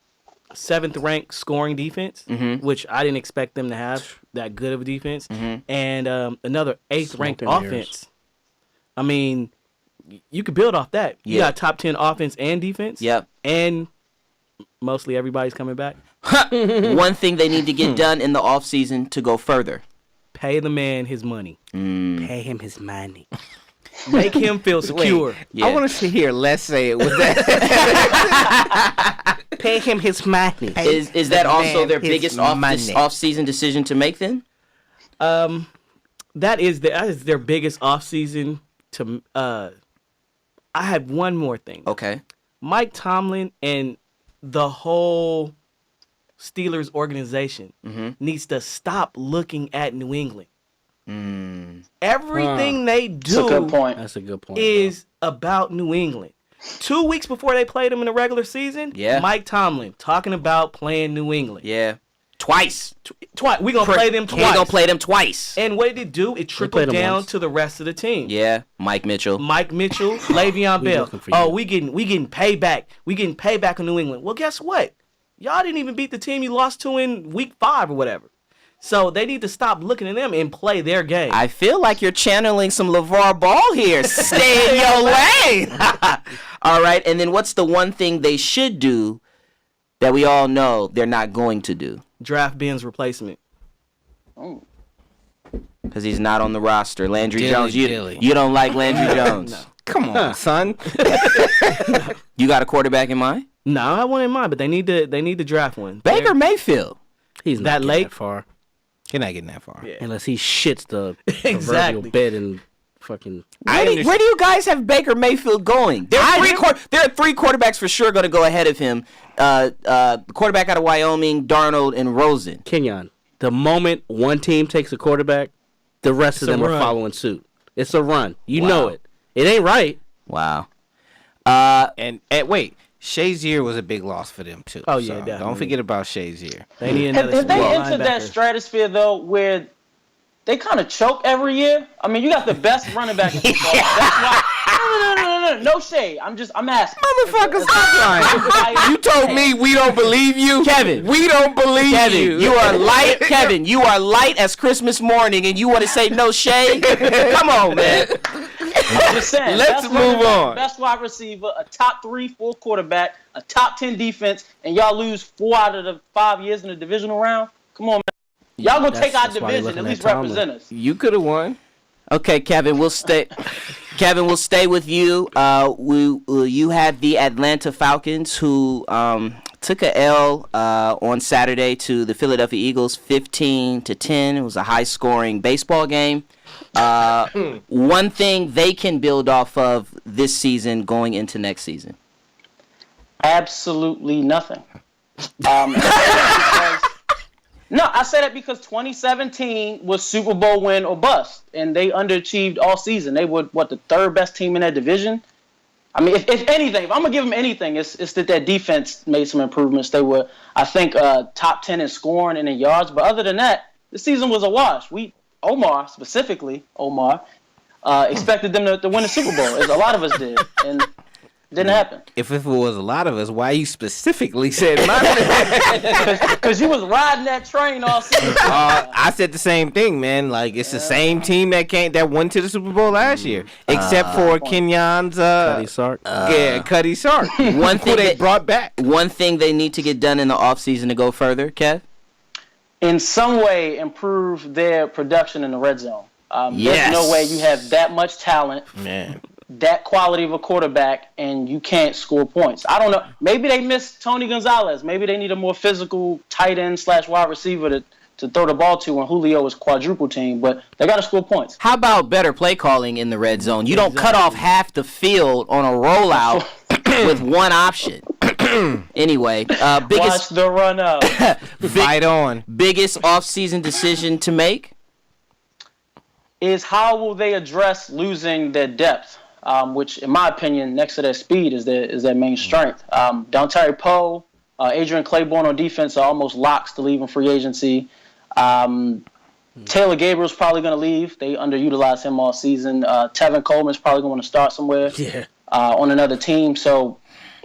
7th ranked scoring defense, which I didn't expect them to have that good of a defense, and another 8th ranked offense. I mean, you could build off that. You got top 10 offense and defense. Yep. And mostly everybody's coming back. One thing they need to get done in the offseason to go further. Pay the man his money. Pay him his money. Make him feel secure. Yeah. I want to hear Les say it with that. Pay him his money. Is that also their his biggest money. off-season decision to make then? That is their biggest offseason to I have one more thing. Okay. Mike Tomlin and the whole Steelers organization needs to stop looking at New England. Everything they do That's a good point. That's a good point. is about New England. 2 weeks before they played them in the regular season, Mike Tomlin talking about playing New England. Yeah. Twice. Twice. We're going to play them twice. We're going to play them twice. And what did it do? It trickled down once. to the rest of the team. Yeah. Mike Mitchell. Le'Veon Bell. looking for you. Oh, we getting payback. We getting payback on New England. Well, guess what? Y'all didn't even beat the team you lost to in week 5 or whatever. So they need to stop looking at them and play their game. I feel like you're channeling some LeVar Ball here. Stay in your lane. All right. And then what's the one thing they should do that we all know they're not going to do? Draft Ben's replacement. Because he's not on the roster. Landry Dilly, Jones. dilly. You don't like Landry Jones. No. Come on, son. You got a quarterback in mind? No, I have one in mind, but they need to draft one. Baker Mayfield. He's not that getting late? that far. You're not getting that far. Yeah. Unless he shits the Exactly. proverbial bed and fucking... Where do you guys have Baker Mayfield going? There are 3 quarterbacks for sure going to go ahead of him. The quarterback out of Wyoming, Darnold, and Rosen. Kenyon, the moment one team takes a quarterback, the rest of them are following suit. It's a run. You know it. It ain't right. Wow. And wait, Shazier was a big loss for them too. Oh, yeah, so definitely. don't forget about Shazier. They need Have another they small entered that linebacker. stratosphere though, where they kind of choke every year? I mean, you got the best running back in football. That's why. No shade. I'm asking. Motherfuckers, you told me we don't believe you, Kevin. We don't believe Kevin, you. you are light. Kevin, you are light as Christmas morning, and you want to say no shade? Come on, man. I'm just saying. Let's best running move back, on. Best wide receiver, a top 3-4 quarterback, a top 10 defense, and y'all lose 4 out of the 5 years in the divisional round. Come on, man. Y'all gonna take our that's why you're division, at looking least at Tomlin. represent us. You could have won. Okay, Kevin, we'll stay. Kevin, we'll stay with you. You had the Atlanta Falcons who took a L on Saturday to the Philadelphia Eagles, 15-10. It was a high-scoring baseball game. One thing they can build off of this season going into next season. Absolutely nothing. No, I say that because 2017 was Super Bowl win or bust, and they underachieved all season. They were, the 3rd best team in that division? I mean, if anything, if I'm going to give them anything, it's that their defense made some improvements. They were, I think, top 10 in scoring and in yards. But other than that, the season was a wash. Omar, expected them to win the Super Bowl, as a lot of us did. And didn't happen. If it was a lot of us, why you specifically said my Because you was riding that train all season. I said the same thing, man. Like it's the same team that went to the Super Bowl last year, except for Kenyon's Cuddy Sark. Cuddy Sark. One thing they brought back. One thing they need to get done in the offseason to go further, Kev? In some way, improve their production in the red zone. Yes. There's no way you have that much talent, Man. that quality of a quarterback, and you can't score points. I don't know. Maybe they miss Tony Gonzalez. Maybe they need a more physical tight end / wide receiver to throw the ball to when Julio is quadruple team. But they got to score points. How about better play calling in the red zone? You don't cut off half the field on a rollout with one option. Anyway, Watch the run up. Fight on. Biggest offseason decision to make? Is how will they address losing their depth? Which, in my opinion, next to their speed is their main strength. Dontari Poe, Adrian Claiborne on defense are almost locks to leave in free agency. Taylor Gabriel's probably going to leave. They underutilized him all season. Tevin Coleman's probably going to start somewhere on another team. So,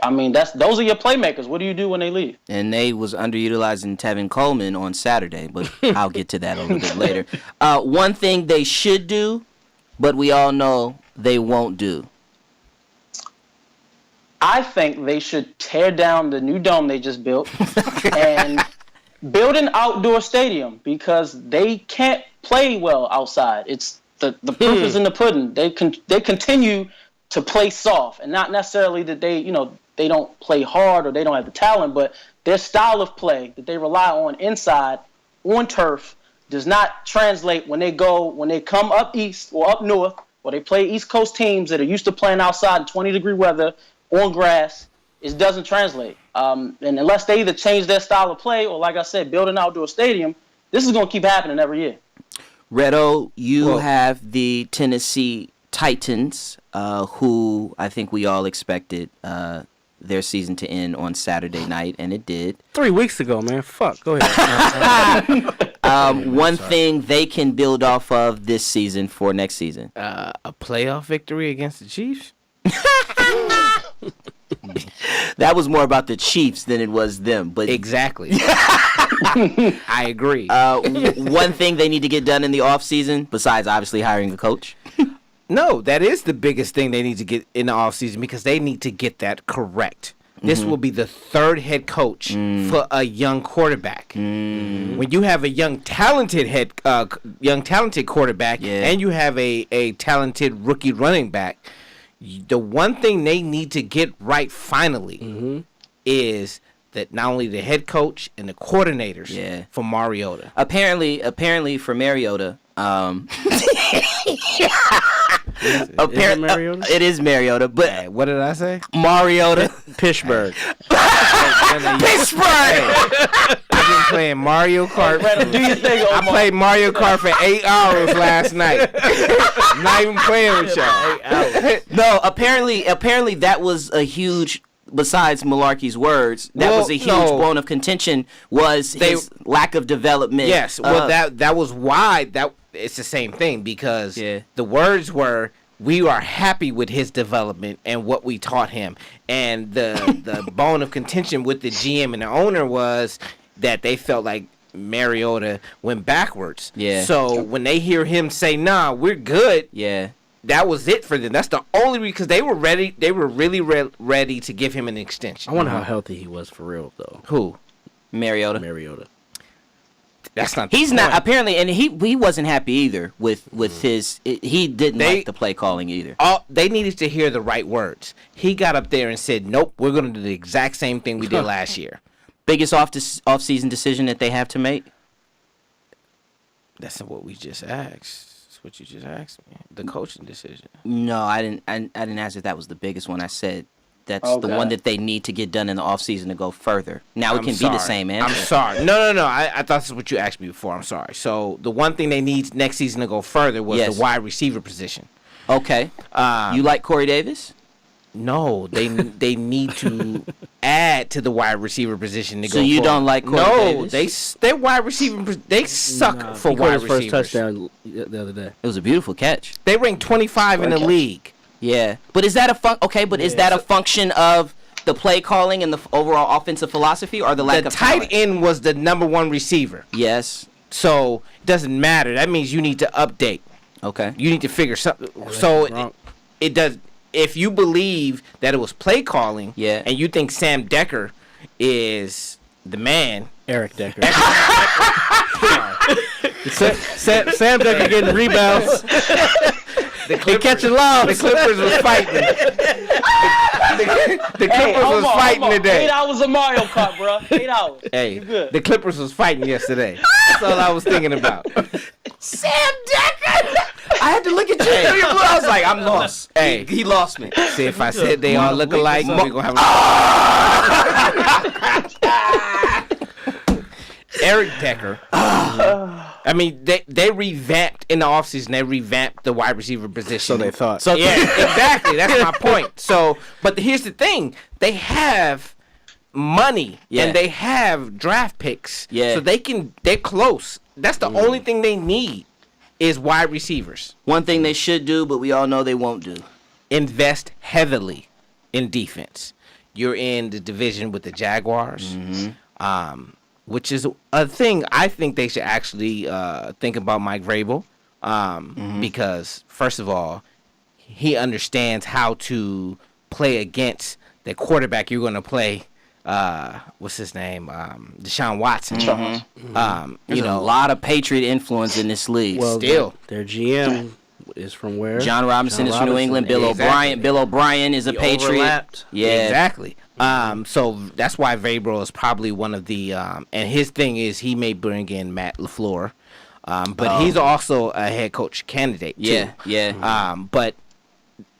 I mean, those are your playmakers. What do you do when they leave? And they was underutilizing Tevin Coleman on Saturday, but I'll get to that a little bit later. One thing they should do, but we all know they won't do. I think they should tear down the new dome they just built and build an outdoor stadium because they can't play well outside. It's the proof is in the pudding. They continue to play soft, and not necessarily that they don't play hard or they don't have the talent, but their style of play that they rely on inside on turf does not translate when they come up east or up north or they play East Coast teams that are used to playing outside in 20-degree weather on grass. It doesn't translate. And unless they either change their style of play or, like I said, build an outdoor stadium, this is going to keep happening every year. Redo, you have the Tennessee Titans, who I think we all expected their season to end on Saturday night, and it did. 3 weeks ago, man. Fuck. Go ahead. One thing they can build off of this season for next season. A playoff victory against the Chiefs? That was more about the Chiefs than it was them. But exactly. I agree. One thing they need to get done in the offseason, besides obviously hiring a coach. No, that is the biggest thing they need to get in the offseason because they need to get that correct. This will be the third head coach for a young quarterback. When you have a young talented quarterback and you have a talented rookie running back, the one thing they need to get right finally is that not only the head coach and the coordinators for Mariota. Apparently for Mariota, it is Mariota, but what did I say? Mariota, Pittsburgh. Pittsburgh. I've been playing Mario Kart. I played Mario Kart for 8 hours last night. I'm not even playing with y'all. 8 hours. No, apparently that was a huge. Besides Malarkey's words, that was a huge bone of contention. Was his lack of development? Yes, well, that was why it's the same thing because the words were, "We are happy with his development and what we taught him," and the bone of contention with the GM and the owner was that they felt like Mariota went backwards. Yeah. So when they hear him say, "Nah, we're good," that was it for them. That's the only reason because they were ready. They were really ready to give him an extension. I wonder how healthy he was for real, though. Who? Mariota. That's not. He's not apparently, and he wasn't happy either with his. He didn't like the play calling either. They needed to hear the right words. He got up there and said, "Nope, we're going to do the exact same thing we did last year." Biggest off-season decision that they have to make. That's what we just asked. What you just asked me, the coaching decision. No, I didn't ask if that was the biggest one. I said that's the one that they need to get done in the offseason to go further. Now it can be the same answer. I'm sorry. No. I thought that's what you asked me before. I'm sorry. So the one thing they need next season to go further was the wide receiver position. Okay. You like Corey Davis? No, they need to add to the wide receiver position to go. So you don't like Corey Davis? They wide receiver. They suck for wide receivers. His first touchdown the other day. It was a beautiful catch. They ranked 25 in the league. Yeah, but is that a function of the play calling and the overall offensive philosophy, or the lack of talent? The tight end was the number one receiver. Yes. So it doesn't matter. That means you need to update. Okay. You need to figure something. So it does. If you believe that it was play calling, and you think Sam Decker is the man, Eric Decker. Sam Decker getting rebounds. They catching lobs. The Clippers was fighting. The Clippers was fighting today. 8 hours of Mario Kart, bro. 8 hours. Hey, the Clippers was fighting yesterday. That's all I was thinking about. Sam Decker. I had to look at you. I was like, I'm lost. Hey, he lost me. See, if I said they all look alike, we're gonna have Eric Decker. I mean, they revamped in the offseason. They revamped the wide receiver position. So they thought. Yeah, exactly. That's my point. So, but here's the thing: they have money Yeah. and they have draft picks. Yeah. So they're close. That's the only thing they need is wide receivers. One thing they should do, but we all know they won't do. Invest heavily in defense. You're in the division with the Jaguars, which is a thing I think they should actually think about Mike Vrabel, because first of all, he understands how to play against the quarterback you're going to play. What's his name? Deshaun Watson. There's a lot of Patriot influence in this league. Well, Still. their GM is from where? John Robinson is from New England. Bill O'Brien. Bill O'Brien is a Patriot. Overlapped. Yeah, Exactly. So that's why Vrabel is probably one of the and his thing is he may bring in Matt LaFleur, but he's also a head coach candidate too. Yeah. But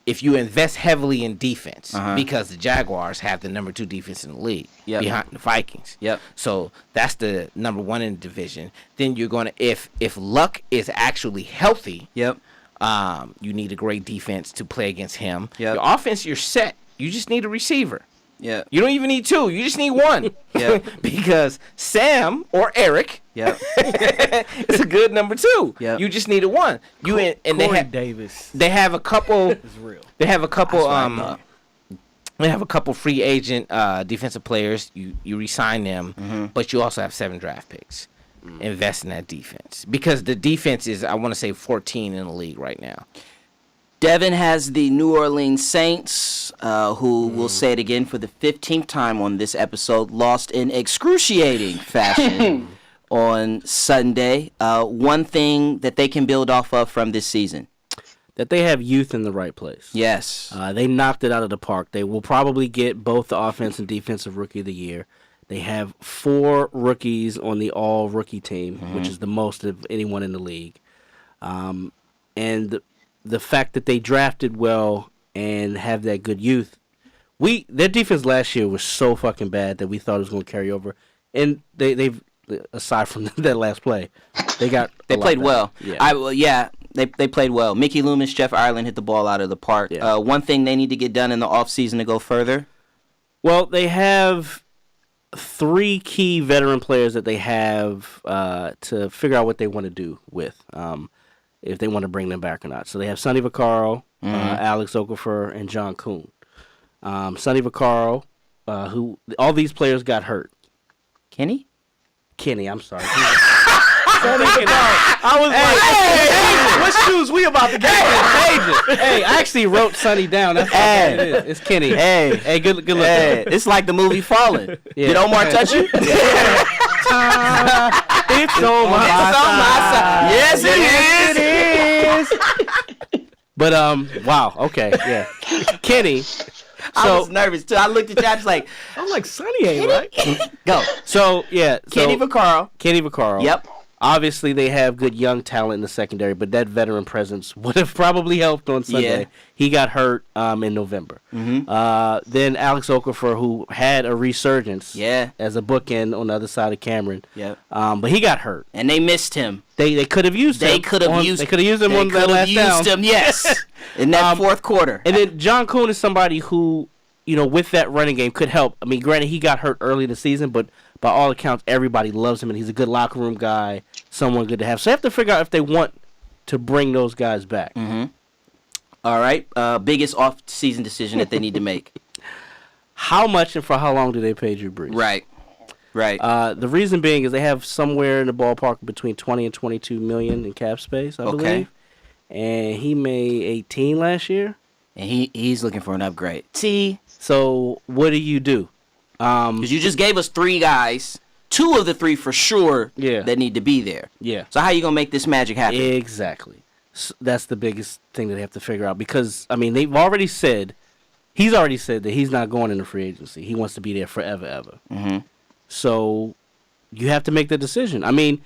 if you invest heavily in defense, because the Jaguars have the number 2 defense in the league behind the Vikings. Yep. So that's the number 1 in the division. Then you're gonna if Luck is actually healthy. Yep. You need a great defense to play against him. Yep. Your offense, you're set. You just need a receiver. Yeah. You don't even need 2. You just need 1. Yeah. Because Sam or Eric Yep. is a good number 2. Yep. You just needed 1. Corey Davis They have a couple. is real. They have a couple. That's what I thought. They have a couple free agent defensive players. You re-sign them, but you also have 7 draft picks. Invest in that defense because the defense is, I want to say, 14 in the league right now. Devin has the New Orleans Saints, who will say it again for the 15th time on this episode, lost in excruciating fashion on Sunday. One thing that they can build off of from this season. That they have youth in the right place. Yes. They knocked it out of the park. They will probably get both the offense and defensive rookie of the year. They have 4 rookies on the all-rookie team, which is the most of anyone in the league. And the fact that they drafted well and have that good youth, their defense last year was so fucking bad that we thought it was going to carry over. And they've aside from that last play, they played well. Yeah. They played well. Mickey Loomis, Jeff Ireland hit the ball out of the park. Yeah. One thing they need to get done in the offseason to go further. Well, they have 3 key veteran players that they have to figure out what they want to do with, if they want to bring them back or not. So they have Sonny Vaccaro, Alex Okafor, and John Kuhn. Sonny Vaccaro, who all these players got hurt. Kenny, I'm sorry. I was like, what shoes we about to get? Hey, I actually wrote Sonny down. That's what it is. It's Kenny. Hey, good look. Hey, it's like the movie Fallen. Yeah. Did Omar touch you? It's on my side. Yes, it is. But wow. Okay, yeah. Kenny. I was nervous too. I looked at you. I was like, I'm like, Sonny ain't right. go. So yeah. Kenny Vaccaro. Yep. Obviously, they have good young talent in the secondary, but that veteran presence would have probably helped on Sunday. Yeah. He got hurt in November. Then Alex Okafor, who had a resurgence as a bookend on the other side of Cameron. Yep. But he got hurt. And they missed him. They could have used him. They could have used him on that last down. him, yes, in that fourth quarter. And then John Kuhn is somebody who, with that running game could help. I mean, granted, he got hurt early in the season, but by all accounts, everybody loves him, and he's a good locker room guy, someone good to have. So they have to figure out if they want to bring those guys back. All right. Biggest off-season decision that they need to make. How much and for how long do they pay Drew Brees? Right. The reason being is they have somewhere in the ballpark between 20 and 22 million in cap space, I believe. And he made 18 last year. And he's looking for an upgrade. So what do you do? Because you just gave us 3 guys, 2 of the 3 for sure that need to be there. Yeah. So how you going to make this magic happen? Exactly. So that's the biggest thing that they have to figure out because, I mean, he's already said that he's not going into free agency. He wants to be there forever. So you have to make the decision. I mean,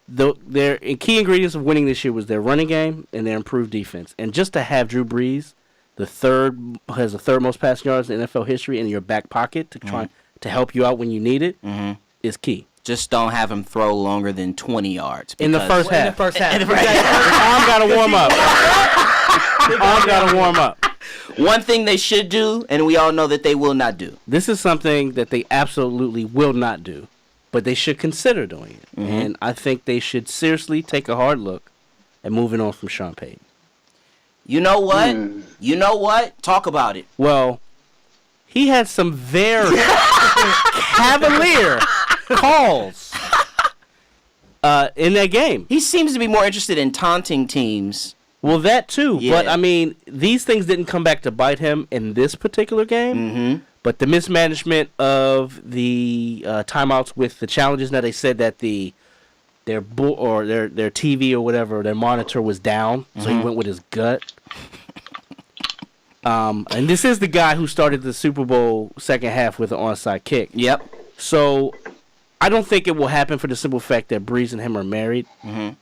their key ingredients of winning this year was their running game and their improved defense. And just to have Drew Brees, has the third most passing yards in NFL history in your back pocket to try to help you out when you need it is key. Just don't have him throw longer than 20 yards. In the first half. In the first half. Arm got to warm up. One thing they should do, and we all know that they will not do. This is something that they absolutely will not do, but they should consider doing it. Mm-hmm. And I think they should seriously take a hard look at moving on from Sean Payton. You know what? You know what? Talk about it. Well, he had some very cavalier calls in that game. He seems to be more interested in taunting teams. Well, that too. Yeah. But, I mean, these things didn't come back to bite him in this particular game. Mm-hmm. But the mismanagement of the timeouts with the challenges, now they said that their TV or whatever, their monitor was down, so he went with his gut. And this is the guy who started the Super Bowl second half with an onside kick. Yep. So I don't think it will happen for the simple fact that Breeze and him are married. Mm-hmm.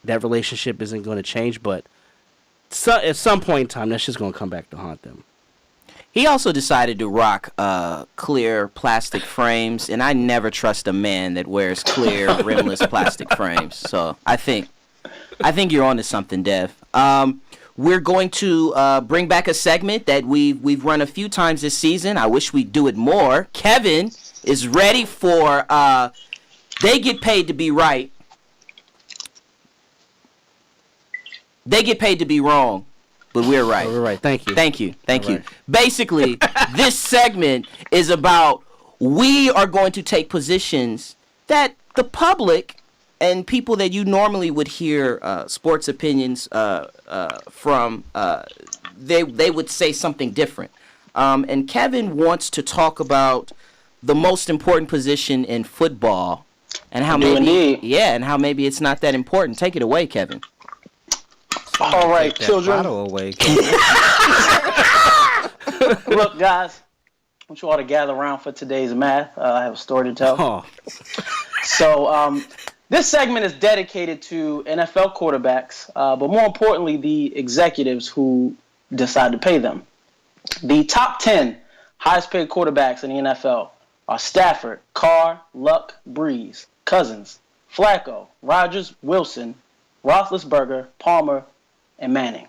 That relationship isn't going to change, but at some point in time, that's just going to come back to haunt them. He also decided to rock clear plastic frames, and I never trust a man that wears clear, rimless plastic frames. So I think you're onto something, Dev. We're going to bring back a segment that we've run a few times this season. I wish we'd do it more. Kevin is ready for They Get Paid to Be Right. They get paid to be wrong, but we're right. We're right. Thank you. Thank you. Thank you. Right. Basically, this segment is about we are going to take positions that the public and people that you normally would hear sports opinions from, they would say something different. And Kevin wants to talk about the most important position in football and how and how maybe it's not that important. Take it away, Kevin. All right, children. Away. Look, guys, I want you all to gather around for today's math. I have a story to tell. Oh. So this segment is dedicated to NFL quarterbacks, but more importantly, the executives who decide to pay them. The top 10 highest paid quarterbacks in the NFL are Stafford, Carr, Luck, Breeze, Cousins, Flacco, Rodgers, Wilson, Roethlisberger, Palmer, and Manning.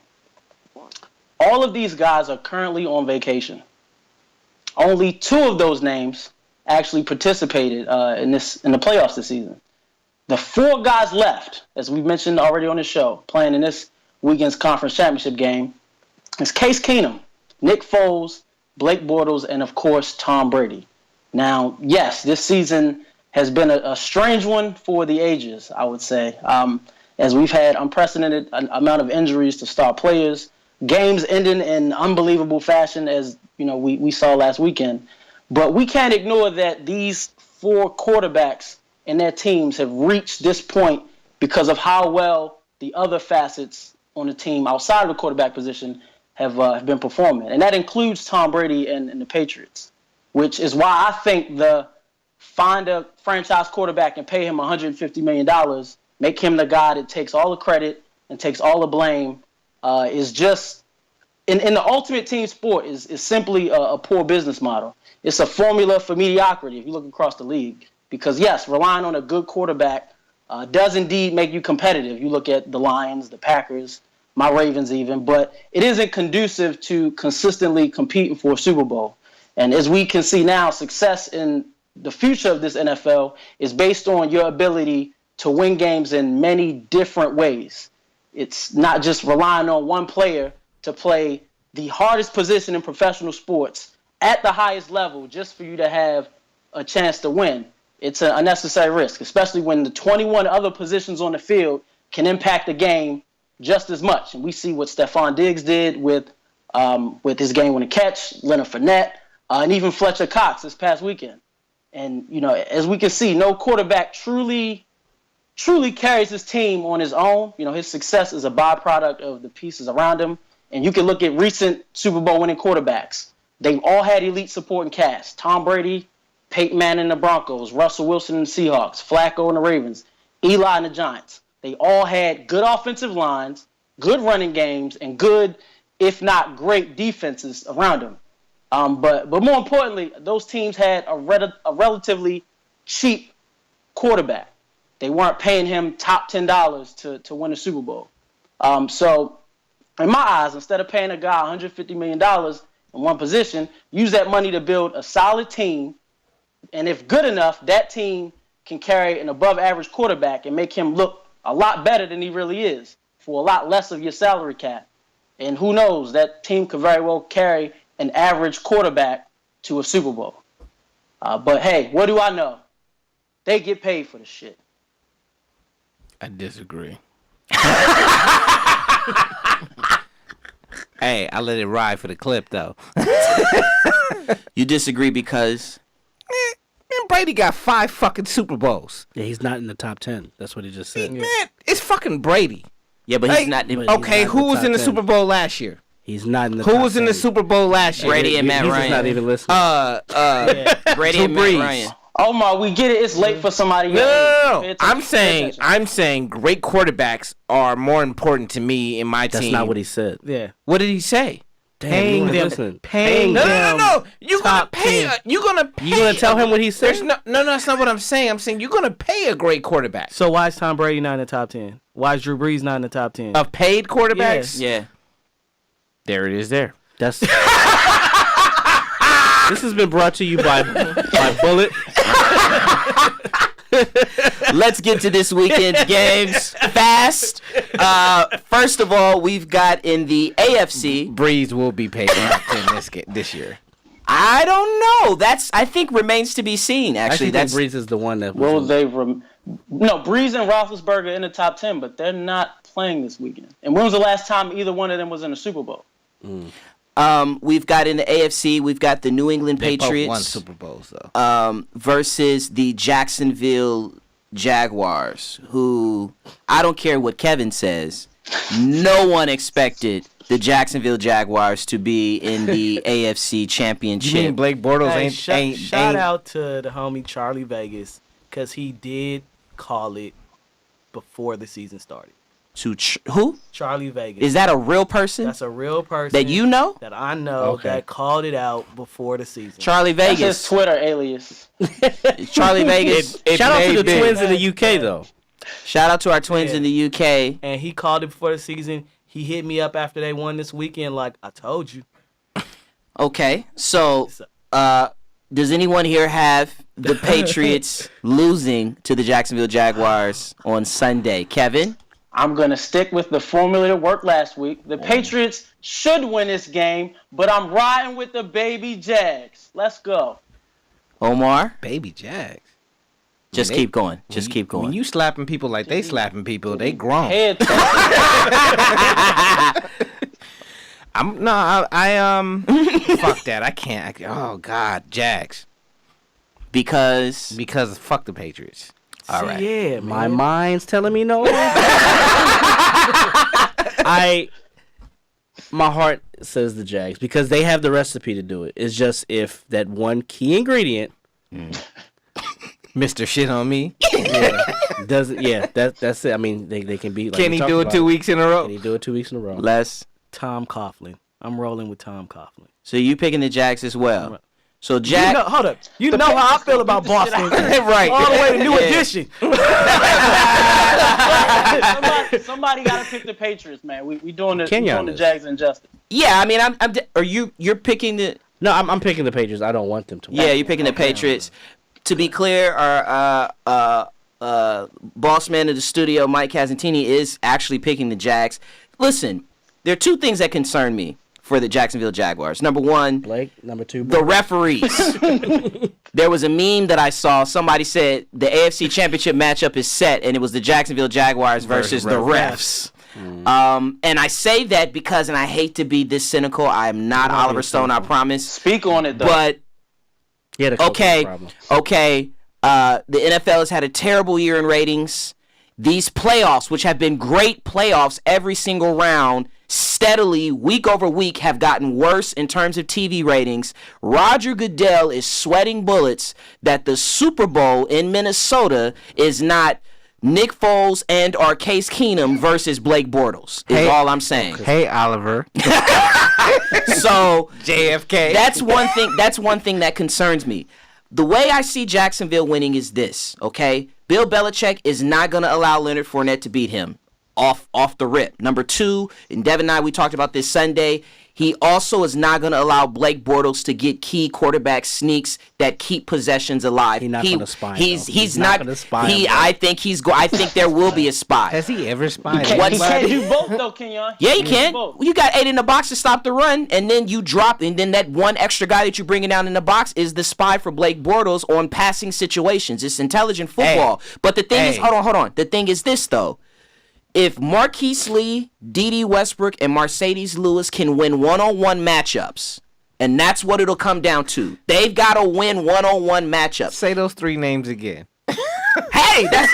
All of these guys are currently on vacation. Only 2 of those names actually participated in the playoffs this season. The 4 guys left, as we mentioned already on the show, playing in this weekend's conference championship game, is Case Keenum, Nick Foles, Blake Bortles, and of course Tom Brady. Now, yes, this season has been a strange one for the ages, I would say. As we've had unprecedented amount of injuries to star players, games ending in unbelievable fashion, as you know we saw last weekend. But we can't ignore that these 4 quarterbacks and their teams have reached this point because of how well the other facets on the team outside of the quarterback position have been performing, and that includes Tom Brady and the Patriots, which is why I think find a franchise quarterback and pay him $150 million. Make him the guy that takes all the credit and takes all the blame is just, in the ultimate team sport, is simply a poor business model. It's a formula for mediocrity if you look across the league. Because, yes, relying on a good quarterback does indeed make you competitive. You look at the Lions, the Packers, my Ravens even, but it isn't conducive to consistently competing for a Super Bowl. And as we can see now, success in the future of this NFL is based on your ability to win games in many different ways. It's not just relying on one player to play the hardest position in professional sports at the highest level just for you to have a chance to win. It's an unnecessary risk, especially when the 21 other positions on the field can impact the game just as much. And we see what Stephon Diggs did with his game-winning catch, Leonard Fournette, and even Fletcher Cox this past weekend. And, you know, as we can see, no quarterback truly carries his team on his own. You know, his success is a byproduct of the pieces around him. And you can look at recent Super Bowl winning quarterbacks. They've all had elite supporting cast. Tom Brady, Peyton Manning and the Broncos, Russell Wilson and the Seahawks, Flacco and the Ravens, Eli and the Giants. They all had good offensive lines, good running games, and good, if not great, defenses around them. But more importantly, those teams had a relatively cheap quarterback. They weren't paying him top $10 to win a Super Bowl. So in my eyes, instead of paying a guy $150 million in one position, use that money to build a solid team. And if good enough, that team can carry an above-average quarterback and make him look a lot better than he really is for a lot less of your salary cap. And who knows, that team could very well carry an average quarterback to a Super Bowl. But hey, what do I know? They get paid for the shit. I disagree. Hey, I let it ride for the clip, though. You disagree because Man, Brady got 5 fucking Super Bowls. Yeah, he's not in the top 10. That's what he just said. Man, it's fucking Brady. yeah, but he's not. Okay, who was in the Super Bowl last year? He's not in the Who top was in 10. the Super Bowl last year? Brady and Matt He's Ryan. just not even listening. Brady Drew and Matt Brees. Ryan. Omar, we get it. It's late for somebody else. No. Pay I'm attention. saying great quarterbacks are more important to me in my That's team. not what he said. Yeah. What did he say? Paying them. Listen. Paying No, them. no. You're gonna top pay. 10. You're gonna pay. You gonna tell him what he said? There's no. That's not what I'm saying. I'm saying you're gonna pay a great quarterback. So why is Tom Brady not in the top 10? Why is Drew Brees not in the top 10? Of paid quarterbacks. Yeah. There it is. There. That's. This has been brought to you by Bullet. Let's get to this weekend's games fast. First of all, we've got in the AFC. Breeze will be paid this year. I don't know. I think remains to be seen. Actually, Think that's Breeze is the one that. Will they? No, Breeze and Roethlisberger in the top 10, but they're not playing this weekend. And when was the last time either one of them was in the Super Bowl? we've got in the AFC. We've got the New England They Patriots both won Super Bowls though. Versus the Jacksonville Jaguars, who I don't care what Kevin says. No one expected the Jacksonville Jaguars to be in the AFC Championship. You mean Blake Bortles Hey, ain't shout out to the homie Charlie Vegas, because he did call it before the season started. To who? Charlie Vegas. Is that a real person? That's a real person that you know? that I know that called it out before the season. Charlie That's his Vegas. Twitter alias. Charlie Vegas. Shout out to the big. twins in the UK though. Shout out to our twins in the UK. And he called it before the season. He hit me up after they won this weekend like, I told you. Okay, so does anyone here have the Patriots losing to the Jacksonville Jaguars on Sunday? Kevin? I'm going to stick with the formula that worked last week. The Patriots should win this game, but I'm riding with the baby Jags. Let's go. Omar? Baby Jags. Just keep going. Just keep going. When you slapping people like they slapping people, they grown. Pay attention. Fuck that. I can't. Oh God, Jags. Because Fuck the Patriots. all right. Yeah, man. My mind's telling me no. My heart says the Jags because they have the recipe to do it. It's just if that one key ingredient Mr. Shit on me. doesn't. Yeah, that's it. I mean, they can be. Like Can we he talked do it about. 2 weeks in a row? Can he do it 2 weeks in a row? Les. Tom Coughlin. I'm rolling with Tom Coughlin. So you picking the Jags as well. So You Jack know, hold up. You know how I feel about Boston. Right. All the way to New Yeah. Edition. Somebody got to pick the Patriots, man. We doing the Kenyon the is. Jags injustice. Yeah, I mean are you're picking the No, I'm picking the Patriots. I don't want them to win. Yeah, you're picking the Patriots. To be clear, our boss man of the studio, Mike Casantini, is actually picking the Jags. Listen, there are two things that concern me for the Jacksonville Jaguars. Number one, Blake, number two. the referees. There was a meme that I saw. Somebody said the AFC Championship matchup is set, and it was the Jacksonville Jaguars versus the refs. And I say that because, and I hate to be this cynical, I am not Oliver Stone, I promise. Speak on it, though. But Yeah, the coaching okay, problem. okay. The NFL has had a terrible year in ratings. These playoffs, which have been great playoffs every single round, steadily, week over week, have gotten worse in terms of TV ratings. Roger Goodell is sweating bullets that the Super Bowl in Minnesota is not Nick Foles and or Case Keenum versus Blake Bortles, is all I'm saying. Hey, Oliver. So JFK. That's one thing that concerns me. The way I see Jacksonville winning is this, okay? Bill Belichick is not going to allow Leonard Fournette to beat him. off the rip. Number 2, and Devin and I, we talked about this Sunday. He also is not going to allow Blake Bortles to get key quarterback sneaks that keep possessions alive. He's not going to spy. He's not going to spy. I think there will be a spy. Has he ever spied? He can't do both though, Kenyon. Yeah, he can. Both. You got 8 in the box to stop the run, and then you drop, and then that one extra guy that you're bringing down in the box is the spy for Blake Bortles on passing situations. It's intelligent football. But the thing is, hold on. The thing is this though. If Marquise Lee, D.D. Westbrook, and Mercedes Lewis can win one-on-one matchups, and that's what it'll come down to. They've got to win one-on-one matchups. Say those 3 names again. Hey, that's,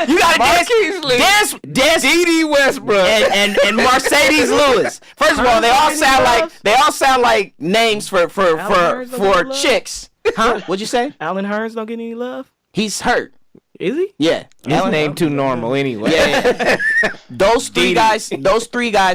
you got to dance D.D. Westbrook and Mercedes Lewis. First of all, they all sound like names for chicks. Huh? What'd you say? Allen Hurns don't get any love? He's hurt. Is he? Yeah. His name too normal anyway. Yeah. Those three guys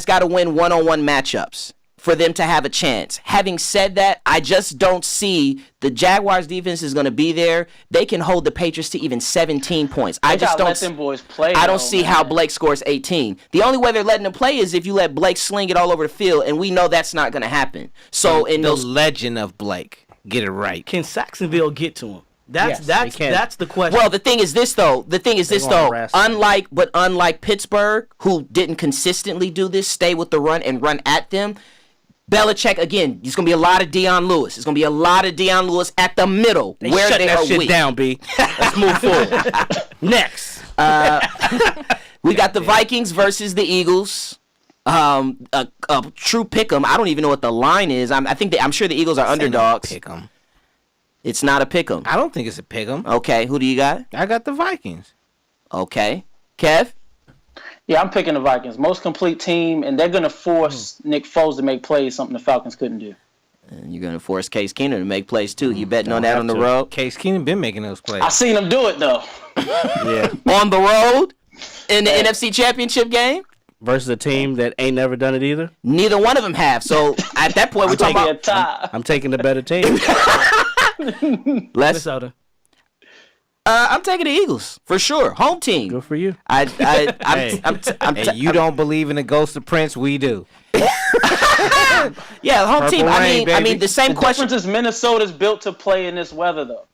got to win one-on-one matchups for them to have a chance. Having said that, I just don't see the Jaguars defense is going to be there. They can hold the Patriots to even 17 points. I just don't let them boys play. I don't see how Blake scores 18. The only way they're letting them play is if you let Blake sling it all over the field, and we know that's not going to happen. So in the legend of Blake, get it right. Can Saxonville get to him? That's the question. Well, the thing is this though. Unlike Pittsburgh, who didn't consistently do this, stay with the run and run at them. Belichick again. There's gonna be a lot of Deion Lewis. There's gonna be a lot of Deion Lewis at the middle where shut they that are shit weak. down, B. Let's move forward. Next, we got the Vikings versus the Eagles. A true pick'em. I don't even know what the line is. I'm sure the Eagles are underdogs. Pick'em. It's not a pick'em. I don't think it's a pick'em. Okay, who do you got? I got the Vikings. Okay, Kev. Yeah, I'm picking the Vikings. Most complete team, and they're going to force Nick Foles to make plays, something the Falcons couldn't do. And you're going to force Case Keenum to make plays, too. You betting on that on the road? Case Keenum been making those plays. I seen him do it, though. yeah, on the road in the NFC Championship game? Versus a team that ain't never done it either? Neither one of them have. So, at that point, we're talking about... I'm taking the better team. Minnesota. I'm taking the Eagles for sure. Home team. Good for you. You don't believe in the ghost of Prince? We do. Yeah, home team. Rain, I mean, the same question. The difference is Minnesota's built to play in this weather, though.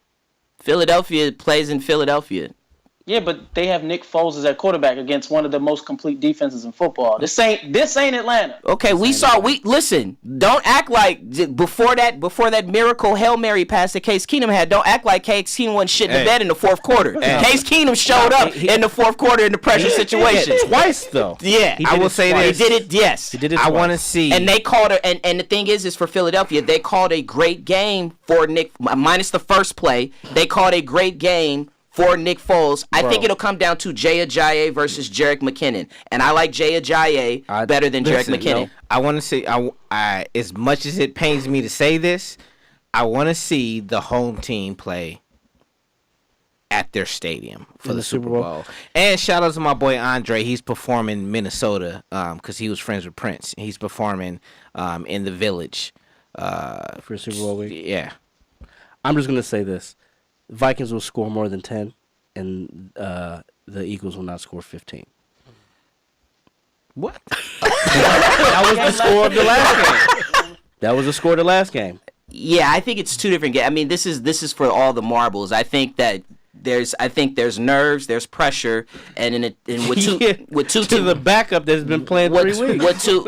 Philadelphia plays in Philadelphia. Yeah, but they have Nick Foles as their quarterback against one of the most complete defenses in football. This ain't Atlanta. Okay, listen. Don't act like before that miracle Hail Mary pass that Case Keenum had. Don't act like Case Keenum wasn't shit in the bed in the fourth quarter. Case Keenum showed up in the fourth quarter in the pressure situation twice though. Yeah, I will say this. He did it. Yes, he did it. I want to see. And they called it. And the thing is for Philadelphia, they called a great game for Nick. Minus the first play, they called a great game for Nick Foles. I think it'll come down to Jay Ajayi versus Jerick McKinnon. And I like Jay Ajayi better than Jerick McKinnon. No, I want to see, I as much as it pains me to say this, I want to see the home team play at their stadium for the Super Bowl. And shout out to my boy Andre. He's performing in Minnesota because he was friends with Prince. He's performing in the Village. For Super Bowl week? Yeah. I'm just going to say this. Vikings will score more than 10, and the Eagles will not score 15. What? That was the score of the last game. That was the score of the last game. Yeah, I think it's two different games. I mean, this is for all the marbles. I think there's nerves, there's pressure, and with two to the backup that's been playing 3 weeks. With to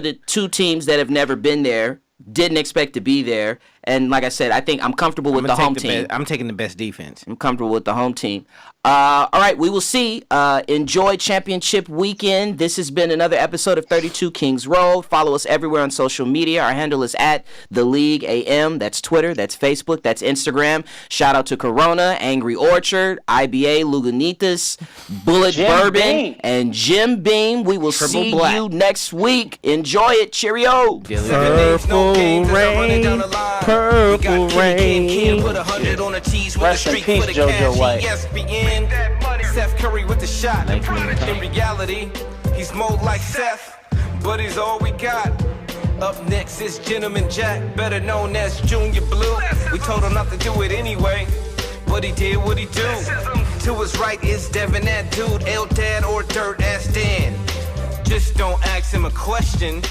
the two teams that have never been there, didn't expect to be there, and like I said, I think I'm comfortable with the home team. I'm taking the best defense. I'm comfortable with the home team. All right, we will see. Enjoy championship weekend. This has been another episode of 32 Kings Road. Follow us everywhere on social media. Our handle is @TheLeagueAM. That's Twitter, that's Facebook, that's Instagram. Shout out to Corona, Angry Orchard, IBA, Luganitas, Bullet Jim Bourbon, Beam. and Jim Beam. We will see you next week. Enjoy it. Cheerio. Purple rain, purple rain. Rest in peace, JoJo White. ESPN, Seth Curry with the shot. In reality, he's more like Seth, but he's all we got. Up next is Gentleman Jack, better known as Junior Blue. We told him not to do it anyway, but he did what he do. To his right is Devin, that dude, L Dad or Dirt Ass Dan. Just don't ask him a question,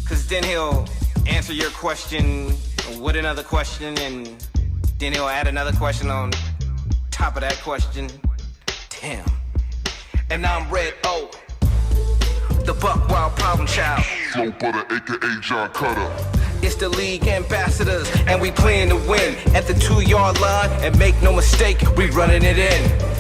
cause then he'll answer your question with another question, and then he'll add another question on top of that question. Damn. And I'm Red O, the Buck Wild Problem Child. Flow butter, aka John Cutter. It's the league ambassadors, and we playing to win. At the 2-yard line, and make no mistake, we running it in.